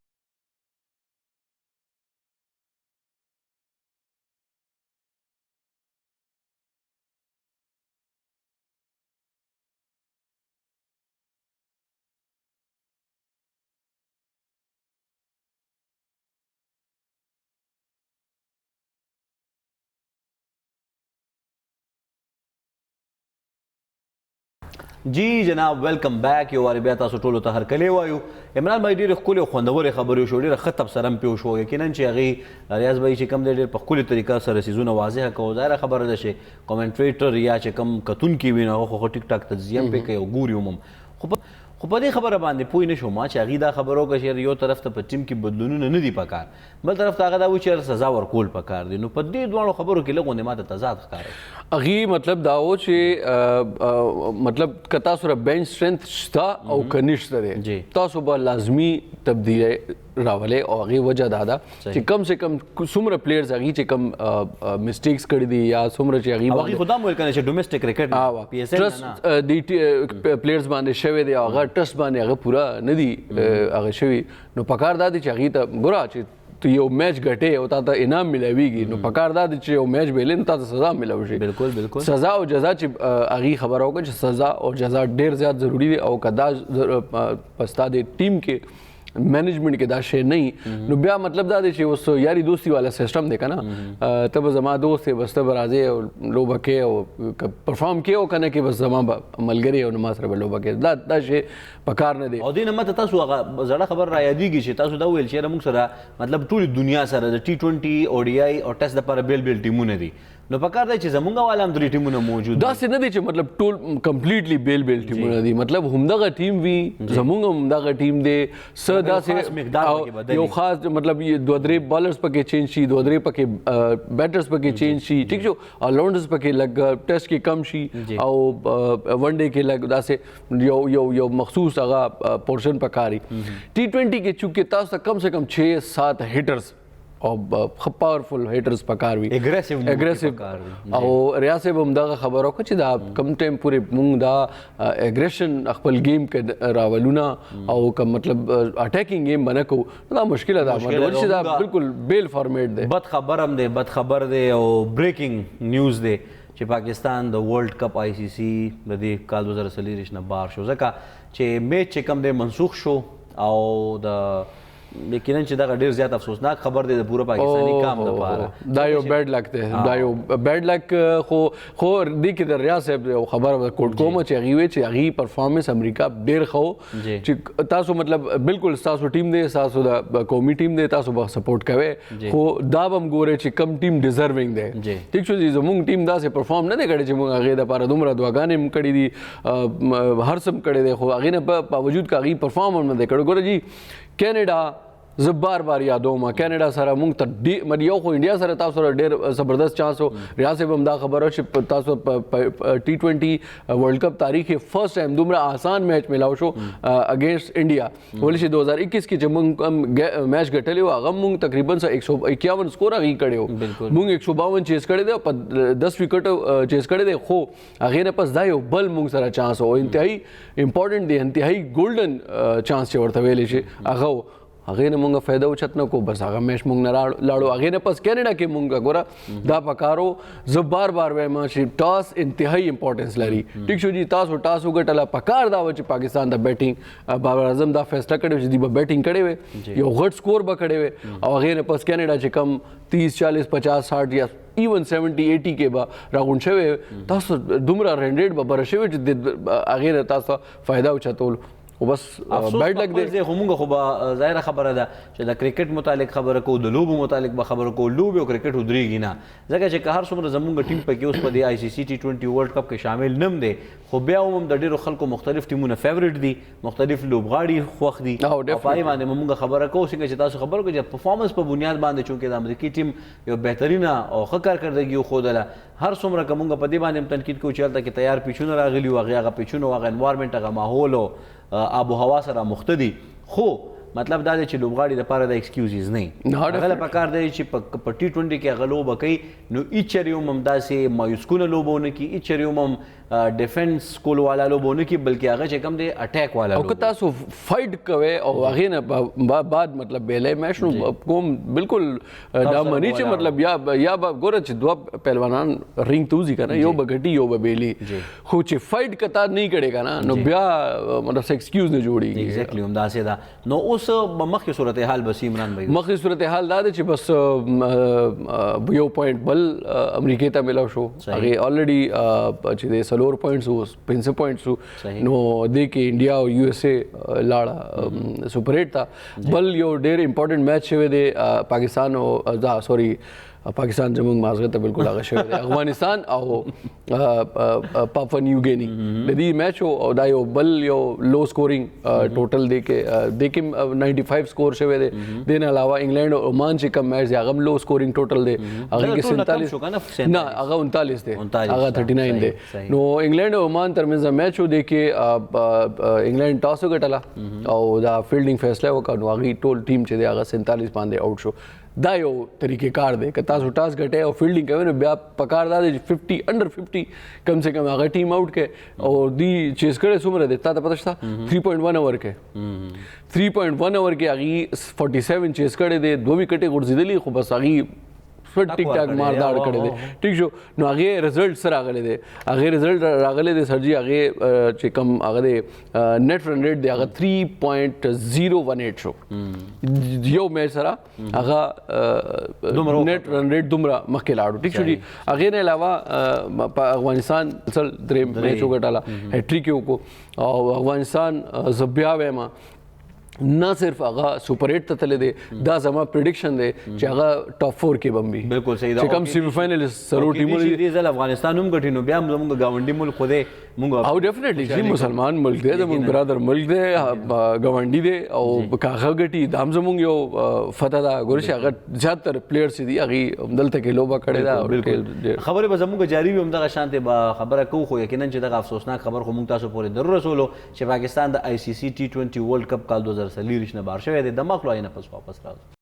जी जनाब, वेलकम बैक। यो वारी बया تاسو ټولو ته هرکلی وایو. عمران بھائی ډېرې ښکلې او خوندورې خبرې وشوې، ډېره ښه تبصره هم پرې وشوه. یقینا چې هغې ریاض بھائی چې کوم دی ډېر په ښکلې طریقه سره څیزونه واضحه کوو. ظاهره خبره ده چې کومنټریټر یا چې کوم کتونکي وي نو هغه خو ټیک ټاک تجزیه هم پرې کوي او ګوري هم. خو په دې خبره باندې پوه نه شوم چې هغې دا خبره وکړه چې یو طرف ته په ټیم کې بدلونونه نه دي پکار، بل طرف ته هغه دا وایي چې سزا ورکول پکار دي. نو په دې دواړو خبرو کې لږ غوندې ماته تضاد ښکاره. اغي مطلب دا و چې مطلب که تاسو را بینچ سټرنث شته او که نشته دی، تاسو به لازمي تبدیلی راولئ او هغې وجه دا ده چې کم سے کم څومره پلیئرز هغې چې کم مسټیکس کړي دي یا څومره چې هغې خو دا هم ویل کنه چې ډومestic کرکټ ټرسټ د پلیئرز باندې شوی دی، هغه ټرسټ باندې هغه پوره نه دي هغه شوي. نو پکار دا دی چې هغې ته ګوره چې تو یو میچ ګټې او تا ته انعام ملاویږي، نو پکار دا دی چې یو میچ بېلې نو تا ته سزا ملاو شي. بالکل بالکل سزا او جزا چې هغې خبره وکړه چې سزا او جزا ډېر زیات ضروري دی، او که دا په ستا د ټیم کې मैनेजमेंट کې دا شی نه نو بیا مطلب دا دی چې اوس یاري دوستی والا سیستم دی کنه ته زما دوست دی بس ته راځي او لوبه کې او پرفارم کې او کنه کې بس زما ملګری او ما سره لوبه کې دا شی پکار نه دی او دینه مته تاسو هغه زړه خبر را یادېږي چې تاسو دا ویل چې موږ سره مطلب ټول دنیا سره د T20 ODI او ټیسټ لپاره بیل بیل ټیمونه دي نو پکار دی چې زمونږ والا هم درې ټیمونه موجود دا څه نه دی چې مطلب ټول کمپلیټلی بیل بیل ټیمونه دي مطلب همدغه ټیم وي زمونږ همدغه ټیم دی څه داسې یو خاص مطلب دوه درې بالرز پکې چینج شي دوه درې پکې بیټرز پکې چینج شي ټیک شو آلراؤنډرز پکې لږ ټیسټ کې کم شي او ون ډے کې لږ داسې یو مخصوص هغه پورشن پکاري T20 کې چونکې تاسو ته کم سے کم 6-7 هیټرز او پاورفل هیټرز پکار وي اګریسیو او ریاض صاحب هم دا خبر وکړه چې دا کم ټایم پورې موږ دا اګریشن خپل گیم کې راولونه او کوم مطلب اٹیکنګ گیم بنه کو دا مشکل ده مطلب چې دا بالکل بیل فارمیټ دی بد خبر هم دی بد خبر دی او بریکینګ نیوز دی چې پاکستان د ورلد کپ ICC د دې کال 2023 نه بار شو ځکه چې میچ چې کم دی منسوخ شو او د یقینا چې دا ډیر زیات افسوسناک خبر دی د پوره پاکستاني کام لپاره دا یو بیډ لک دی دا یو بیډ لک خو دی کې د ریاض صاحب خبر کوټ کوم چې هغه چې هغه پرفارمنس امریکا ډیر خو چې تاسو مطلب بالکل تاسو ټیم دی تاسو د قومي ټیم دی تاسو به سپورټ کوي خو دا هم ګوره چې کم ټیم ډیزروینګ دی ٹھیک شو چې زموږ ټیم دا سه پرفارم نه دی کړی چې موږ هغه د لپاره دومره دعاګانې کړې دي هر څه کړی دی خو هغه نه په باوجود هغه پرفارم نه دی کړی ګوره جی کینیډا زه بار بار یادوم کینیډا سره موږ ته یو خو انډیا سره تاسو سره ډېر زبردست چانس و ریاض صاحب هم دا خبره چې تاسو T20 ورلد کپ تاریخ کې فرست ټایم دومره آسان میچ ملاو شو اگینسٹ انډیا ولې چې 2021 کې چې موږ میچ ګټلی و هغه موږ تقریبا 151 سکور هغه کړی و موږ 152 چیز کړی دی په 10 وکټ چیز کړی دی خو هغه نه پس دا یو بل موږ سره چانس و انتهایی امپورټنٹ دی انتهایی ګولډن چانس چې ورته ویلې شي هغه هغه نه مونږه فایده اوچت نه کو بس هغه میش مونږ نه لاړو هغه نه پس کینیډا کې مونږه ګوره دا پکارو زه بار بار وایم چې ټاس انتهایی امپورټنس لري ټیک شو جی تاسو ټاس وګټله پکار دا و چې پاکستان د بیټینګ بابر اعظم دا فیصله کړی چې دی به بیټینګ کړي وي یو غټ سکور به کړي وي او هغه نه پس کینیډا چې کم 30 40 50 60 یا ایون 70 80 کې به راغون شوی تاسو دومره رنډ به بر شوی چې هغه نه تاسو فایده اوچتول او بس بیډ لګ دی زه همغه خو به ظاهره خبره ده چې د کرکټ متعلق خبره کو د لوبو متعلق به خبره کو لوبو او کرکټ ودرېږي نه ځکه چې هر څومره زمونږ ټیم پکې اوس په دې ICC T20 ورلد کپ کې شامل نم دی خو بیا هم د ډیرو خلکو مختلف ټیمونه فیورټ دي مختلف لوبغاړي خوښ دي او پای باندې موږ خبره کو څنګه چې تاسو خبر کو چې پرفارمنس په بنیاد باندې چونکې د امریکای ټیم یو بهترینه او ښه کارکردګي خوده هر څومره کومه په دې باندې تنقید کو چې هلته کې تیار پیچونه راغلي او هغه پیچونه او هغه انوایرمنټ هغه ماحول او آب و هوا سره مختدي خو مطلب دا دی چې لوبغاړي د پاره د ایکسکیوزز نه هغه پکار دی چې په T20 کې هغه لوبه کوي نو ایچریوم هم داسې مایوسکونه لوبونه کې ایچریوم هم ډیفنس کول والا لوبونه کې بلکې هغه چې کم دی اٹیک والا او که تاسو فایټ کوي او هغه نه بعد مطلب بیلې میچ نو کوم بالکل دا منی چې مطلب یا ګوره چې دوه پهلوانان رینګ توزي کنه یو بغټي یو بیلی خو چې فایټ کتا نه کړي کنه نو بیا مطلب ایکسکیوز نه جوړیږي ایگزیکټلی هم داسې دا نو اوس مخکې صورتحال بس عمران بھائی مخکې صورتحال دا دی چې بس یو پوینټ بل امریکا ته ملاو شو هغه الریډي چې د سلور پوینټس وو 5 پوینټس نو دې کې انډیا او USA لاړه سپر 8 تا بل یو ډېر امپورټنٹ میچ شوی دی پاکستان او سوري پاکستان زموږ مازغه ته بالکل هغه شوی دی افغانستان او پاپوا نیو ګینی د دې میچ او دا یو بل یو لو سکورینګ ټوټل دی کې 95 سکور شوی دی دین علاوه انګلند او عمان چې کم میچ دی هغه لو سکورینګ ټوټل دی هغه کې 47 نه هغه 39 دی هغه 39 دی نو انګلند او عمان ترمنځ میچ و دی کې انګلند ټاس وګټله او دا فیلډینګ فیصله وکړ نو هغه ټول ټیم چې دی هغه 47 باندې آوټ شو دا یو طریقې کار دی که تاسو ټاس ګټئ او فیلډینګ کوئ نو بیا پکار دا دی چې 50 انډر 50 کم سے کم هغه ټیم آؤٹ کړي او دی چیز کړی څومره دی تا ته پته شته 3.1 اوور کې 3.1 اوور کې هغه 47 چیز کړی دی 2 وکټې غورځېدلې خو بس هغه پر ټیک ټاک مارداړ کړی دی ټیک شو نو هغه رزلټ سره راغلی دی هغه رزلټ راغلی دی سر جی هغه چې کم هغه دی نیټ رن ریټ دی هغه 3.018 شو یو میچ سره هغه نیټ رن ریټ دومره مخکې لاړو ټیک شو جی هغه نه علاوه په افغانستان سل درې میچ وګټاله هټریک یې وکړو او افغانستان زبیا وایم نه صرف هغه سپر 8 ته تللی دی دا زما پریډکشن دی چې هغه ټاپ 4 کې بم وي بالکل صحیح دا چې کوم سیمی فائنلیست سرو ټیمونه دي ځل افغانستان هم ګټي نو بیا موږ گاونډي ملک خو دې موږ او ډیفینیټلی چې مسلمان ملک دی زموږ برادر ملک دی گاونډي دی او کاغه ګټي دام زموږ یو فتح دا ګورشي هغه زیاتره پلیئرز دي هغه دلته کې لوبه کړې ده بالکل خبره به زموږ جاری وي هم دغه شانته به خبره کوو خو یقینا چې دغه افسوسناک خبر خو موږ تاسو پورې در رسولو چې پاکستان د ICC T20 ورلد کپ کال 2023 نه بار شوی دی د مخ لوی نه پس واپس راځي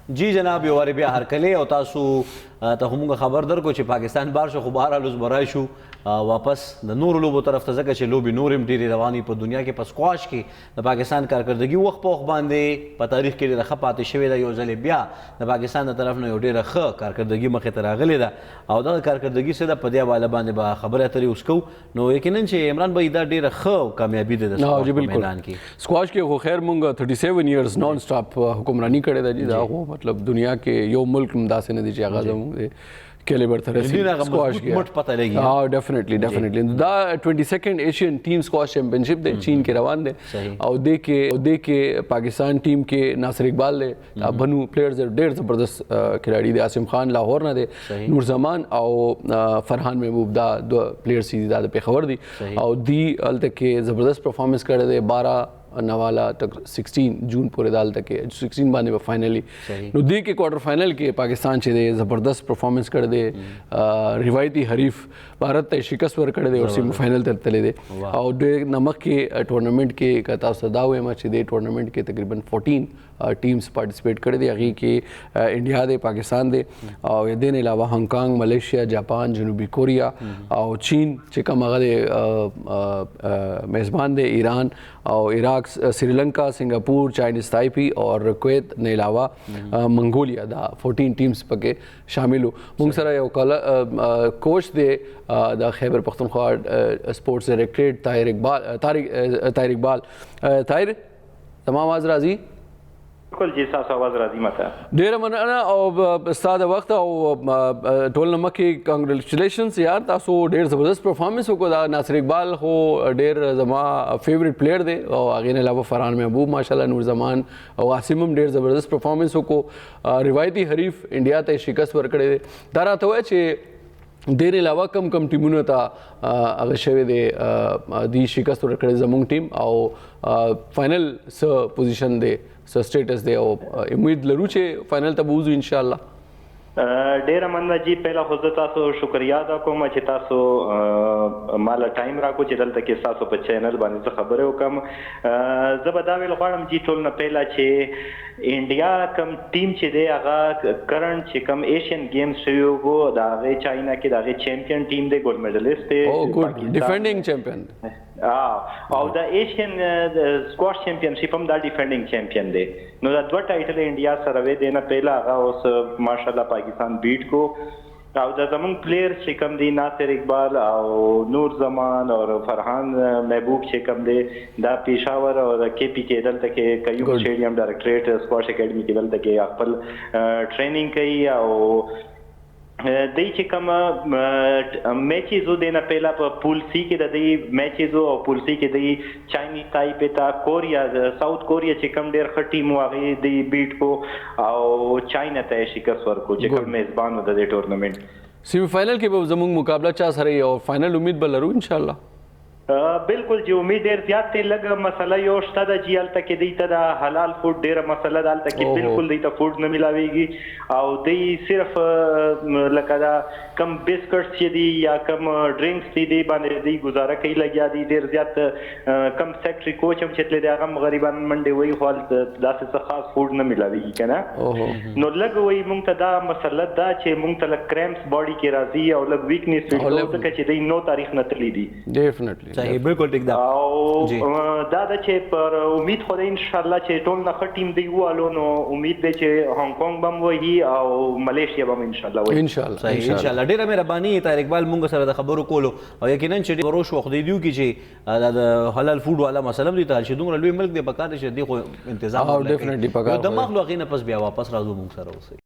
جی جناب یو واری بیا هرکلی او تاسو ته موږ خبر درکو چې پاکستان بار شو خو بهر لوز برای شو واپس د نورو لوبو طرف ته ځکه چې لوبي نور هم ډېرې رواني په دنیا کې په سکواش کې د پاکستان کارکردګي وخت په وخت باندې په تاریخ کې ډېره ښه پاتې شوې ده یو ځلې بیا د پاکستان د طرف نه یو ډېره ښه کارکردګي مخې ته راغلې ده او دغه کارکردګي څه ده په دې حواله باندې به خبرې اترې اوس کوو نو یقینا چې عمران بھائی دا ډېره ښه کامیابي ده د سکواش په میدان کې سکواش کې خو خیر مونږ 37 ایئرز نان سټاپ حکمرانی کړې ده جی دا خو مطلب دنیا کې یو ملک هم داسې نه دی چې هغه زموږ کیلیبر ته رسېږي سکواش کې مټ پته لګي ها ډیفینیټلی دا 22nd ایشین ټیم سکواش چیمپئنشپ دی چین کې روان دی او دې کې پاکستان ټیم کې ناصر اقبال دی دا بنو پلیئرز ډېر زبردست کھلاڑي دی عاصم خان لاهور نه دی نور زمان او فرحان محبوب دا دو پلیئرز دي دا د پیښور دي او دی الته کې زبردست پرفارمنس کړی دی 12 نوالا تک 16 جون پورې دال تک 16 باندې په فائنلی نو دی کې کوارټر فائنل کې پاکستان چې دی زبردست پرفارمنس کړی دی روایتي حریف بھارت ته شکست ورکړی دی او سیمی فائنل ته تللی دی او د نمک کې ټورنمنت کې کتا صدا وې ما چې دی ټورنمنت کې تقریبا 14 ټیمز پارټیسپیټ کړی دی هغه کې انډیا دی پاکستان دی او د دې علاوه هانګ کانګ ملیشیا جاپان جنوبي کوریا او چین چې کوم هغه دی میزبان دی ایران او عراق سریلنکا سنگاپور چائنیز تائپی اور کویت نه علاوه منګولیا دا 14 ټیمز پکې شامل وو موږ سره یو کوچ دی د خیبر پختونخوا سپورټس ډایریکټریټ طاهر اقبال طاهر تمام آواز راځي بالکل جی تاسو आवाज راځي ماته ډیره مننه او استاد وخت او ټول نمکي کنګریچولیشنز یار تاسو ډیر زبردست پرفارمنس وکړو دا ناصر اقبال خو ډیر زما فیوریټ پلیئر دی او هغه نه علاوه فرحان محبوب ماشاءالله نور زمان او عاصم هم ډیر زبردست پرفارمنس وکړو روایتي حریف انډیا ته شکست ورکړی دی دا راته وایي چې دیر علاوه کم ټیمونو ته هغه شوی دی دی شکست ورکړی زموږ ټیم او فائنل څه پوزیشن دی څه سټیټس دی او امید لرو چې فائنل ته به وځو ان شاء الله ډیره مننه جی पहिला خو زه تاسو شکریا ادا کوم چې تاسو مال ټایم راکو چې دلته کې تاسو په چینل باندې څه خبرې وکم زه به دا ویل غواړم جی ټول نه पहिला چې انډیا کم ټیم چې دی هغه کرنٹ چې کم ایشین گیمز شوی وو دا هغه چاینا کې دا هغه چیمپیون ټیم دی ګولډ میډلیسټ دی او ګډ ډیفینډینګ چیمپیون او دا ایشین سکواش چیمپیونشپ هم دا ډیفینډینګ چیمپیون دی نو دا دوه ټایټل انډیا سره وې دی نه पहिला هغه اوس ماشاءالله پاکستان بیټ کو او دا زمونږ پلیئر چې کوم دی ناصر اقبال او نور زمان او فرحان محبوب چې کوم دی دا پېښور او د کې پی کې دلته کې کيوب سټیډیم ډایرکټریټ سکواش اکیډمي کې دلته کې خپل ټریننګ کوي او دای چې کوم میچز د نه पहिला په پول سی کې د دې میچز او پول سی کې د چاینیز تایپی ته کوریا ساوث کوریا چې کوم ډیر ښه ټیم واغې د بیټ کو او چاینا ته شکست ورکو چې کوم میزبان و د دې ټورنمنت سیمی فائنل کې به زموږ مقابله چا سره او فائنل امید به لرو ان شاء الله بالکل چې امید ډیر زیات ته لګ مسله یو شته د جیل ته کې دی ته د حلال فود ډیره مسله دالته کې بالکل دی ته فود نه ملاويږي او دی صرف لکه دا کم بسکټس چې دی یا کم ډرینکس دی باندې دی گزاره کوي لګیا دی ډیر زیات کم سیکټری کوچ هم چې دی هغه غریبان منډي وای خو داسې څه خاص فود نه ملاويږي کنه نو لګ وای مونږ ته دا مسله دا چې مونږ ته لګ کرامپس باډي کې راځي او لګ ویکنیس وي او څه چې دی نو تاریخ نه تللی دی ډیفینیټلی صحیح بالکل ټیک دا او دا د چې پر امید خو ان شاء الله چې ټول نه ټیم دی والو نو امید دی چې هانګ کانګ بم وایي او ملیشیا بم ان شاء الله وایي ان شاء الله صحیح ان شاء الله ډیره مهرباني طاهر اقبال مونږ سره د خبرو کولو او یقینا چې وروش وخت دیو کې چې د حلال فود والا مسله دی ته چې دومره لوی ملک دی پکاره چې دی خو انتظام او ډیفینیټلی پکاره د مخلوق نه پس بیا واپس راځو مونږ سره اوسئ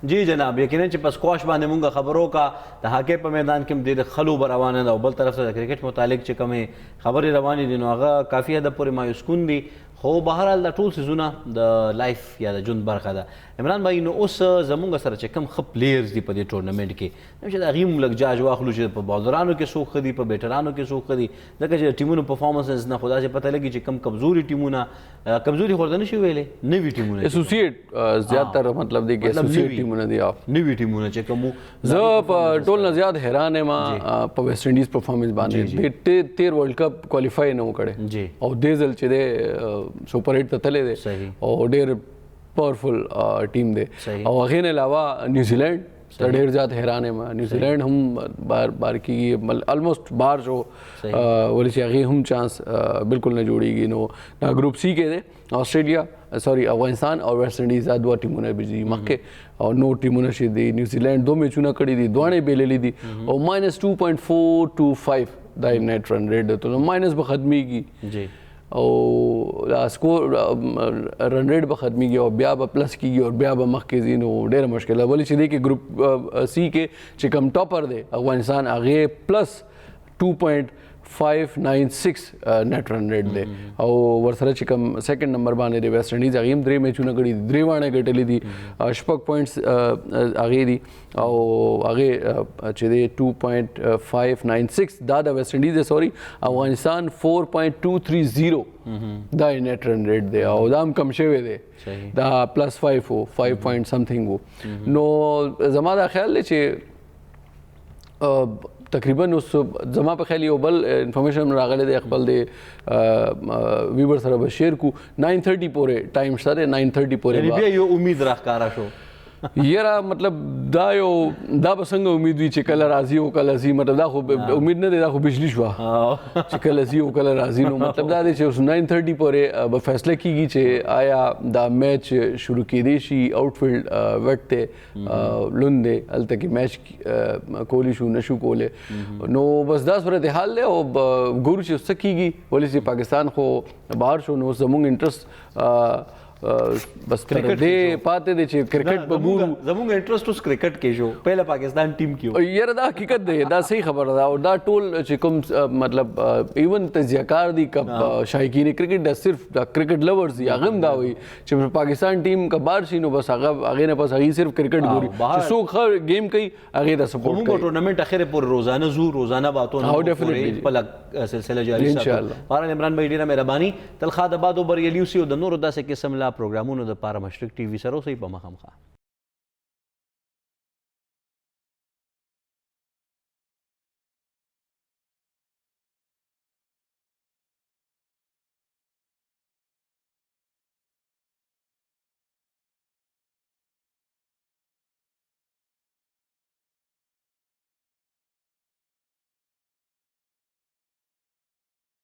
جی جناب یقینا چې په سکواش باندې مونږه خبرو کا د هاکی په میدان کې د خلو روانه ده او بل طرف ته د کرکټ متعلق چې کومې خبرې روانې دي نو هغه کافي حد پورې مایوس کن دي خو بهرحال د ټول سیزونه د لایف یا د ژوند برخه ده عمران بھائی نو اوس زمونږ سره چې کوم ښه پلیئرز دي په دې ټورنمنټ کې چې د هغې هم لږ جاج واخلو چې په بالرانو کې څوک ښه دي په بیټرانو کې څوک ښه دي ځکه چې د ټیمونو پرفارمنسز نه خو داسې پته لګي چې کم کمزوري ټیمونه کمزوري خو ورته نشي ویلی نوي ټیمونه اسوسییټ زیاتره مطلب دی کې اسوسییټ ټیمونه دي نوي ټیمونه چې کوم زه په ټول نه زیات حیران یم په ویسټ انډیز پرفارمنس باندې 13 ورلد کپ کوالیفای نه وکړي او دې ځل چې دی سپر 8 ته تللی دی او ډېر پاورفل ټیم دی او هغې نه علاوه نیوزیلینډ ته ډېر زیات حیران یم نیوزیلینډ هم بار کېږي آلموسټ بار شو ولې چې هغې هم چانس بالکل نه جوړېږي نو دا ګروپ سی کې دی آسټریلیا سوري افغانستان او ویسټ انډیز دا دوه ټیمونه به دي مخکې او نو ټیمونه چې دي نیوزیلینډ 2 میچونه کړي دي دواړه بېللي دي او -2.425 دا نیټ رن ریټ دی نو ماینس به ختمېږي او دا سکور رن ریټ به ختمېږي او بیا به پلس کېږي او بیا به مخکې ځي نو ډېره مشکل ده ولې چې دی کې ګروپ سی کې چې کوم ټاپر دی افغانستان هغې پلس 2.596 نیټ رن ریټ دی او ورسره چې کوم سیکنډ نمبر باندې دی ویسټ انډیز هغې هم 3 میچونه کړي دي 3 واڼې ګټلې دي 6 پوینټس هغې دي او هغې چې دی 2.596 دا د ویسټ انډیز دی سوري افغانستان 4.230 دا یې نیټ رن ریټ دی او دا هم کم شوی دی دا پلس 5 و 5 پوینټ سمثینګ و نو زما دا خیال دی چې تقریبا اوس زما په خیال یو بل انفارمیشن راغلی دی خپل د ویور سره به شیر کو 9:30 پورې ټایم شته دی 9:30 پورې بیا یو امید راښکاره شو یاره مطلب دا به څنګه امید وي چې کله راځي او کله ځي مطلب دا خو امید نه دی دا خو بجلی شوه چې کله ځي او کله راځي نو مطلب دا دی چې اوس 9:30 پورې به فیصله کیږي چې آیا دا میچ شروع کیدی شي آؤټفیلډ وټ دی لوند دی هلته کې میچ کولی شو نشو کولی نو بس دا صورتحال دی او ګورو چې څه کیږي ولې چې پاکستان خو بهر شو نو زموږ انټرست بس تر دې پاتې دی چې کرکټ به ګورو زموږ انټرست اوس کرکټ کې شو پهله پاکستان ټیم کې یاره دا حقیقت دی دا صحیح خبره ده او دا ټول چې کوم مطلب ایون تجزیه‌کار دي کب شایقین کرکټ دا صرف دا کرکټ لورز دي هغه هم دا وایي چې پاکستان ټیم که بار شي نو بس هغې نه پس هغې صرف کرکټ ګوري چې څوک ښه گیم کوي هغې ته سپورټ کوي موږ ټورنمنټ اخر پورې روزانه زو روزانه باتونه خپل سلسله جاری ساتو بهرحال عمران بھائی ډېره مهرباني تل خا د باد او بریالي اوسئ او د نورو داسې قسم لا پروګرامونو دپاره مشرق ټي وي سره اوسئ په مخامخ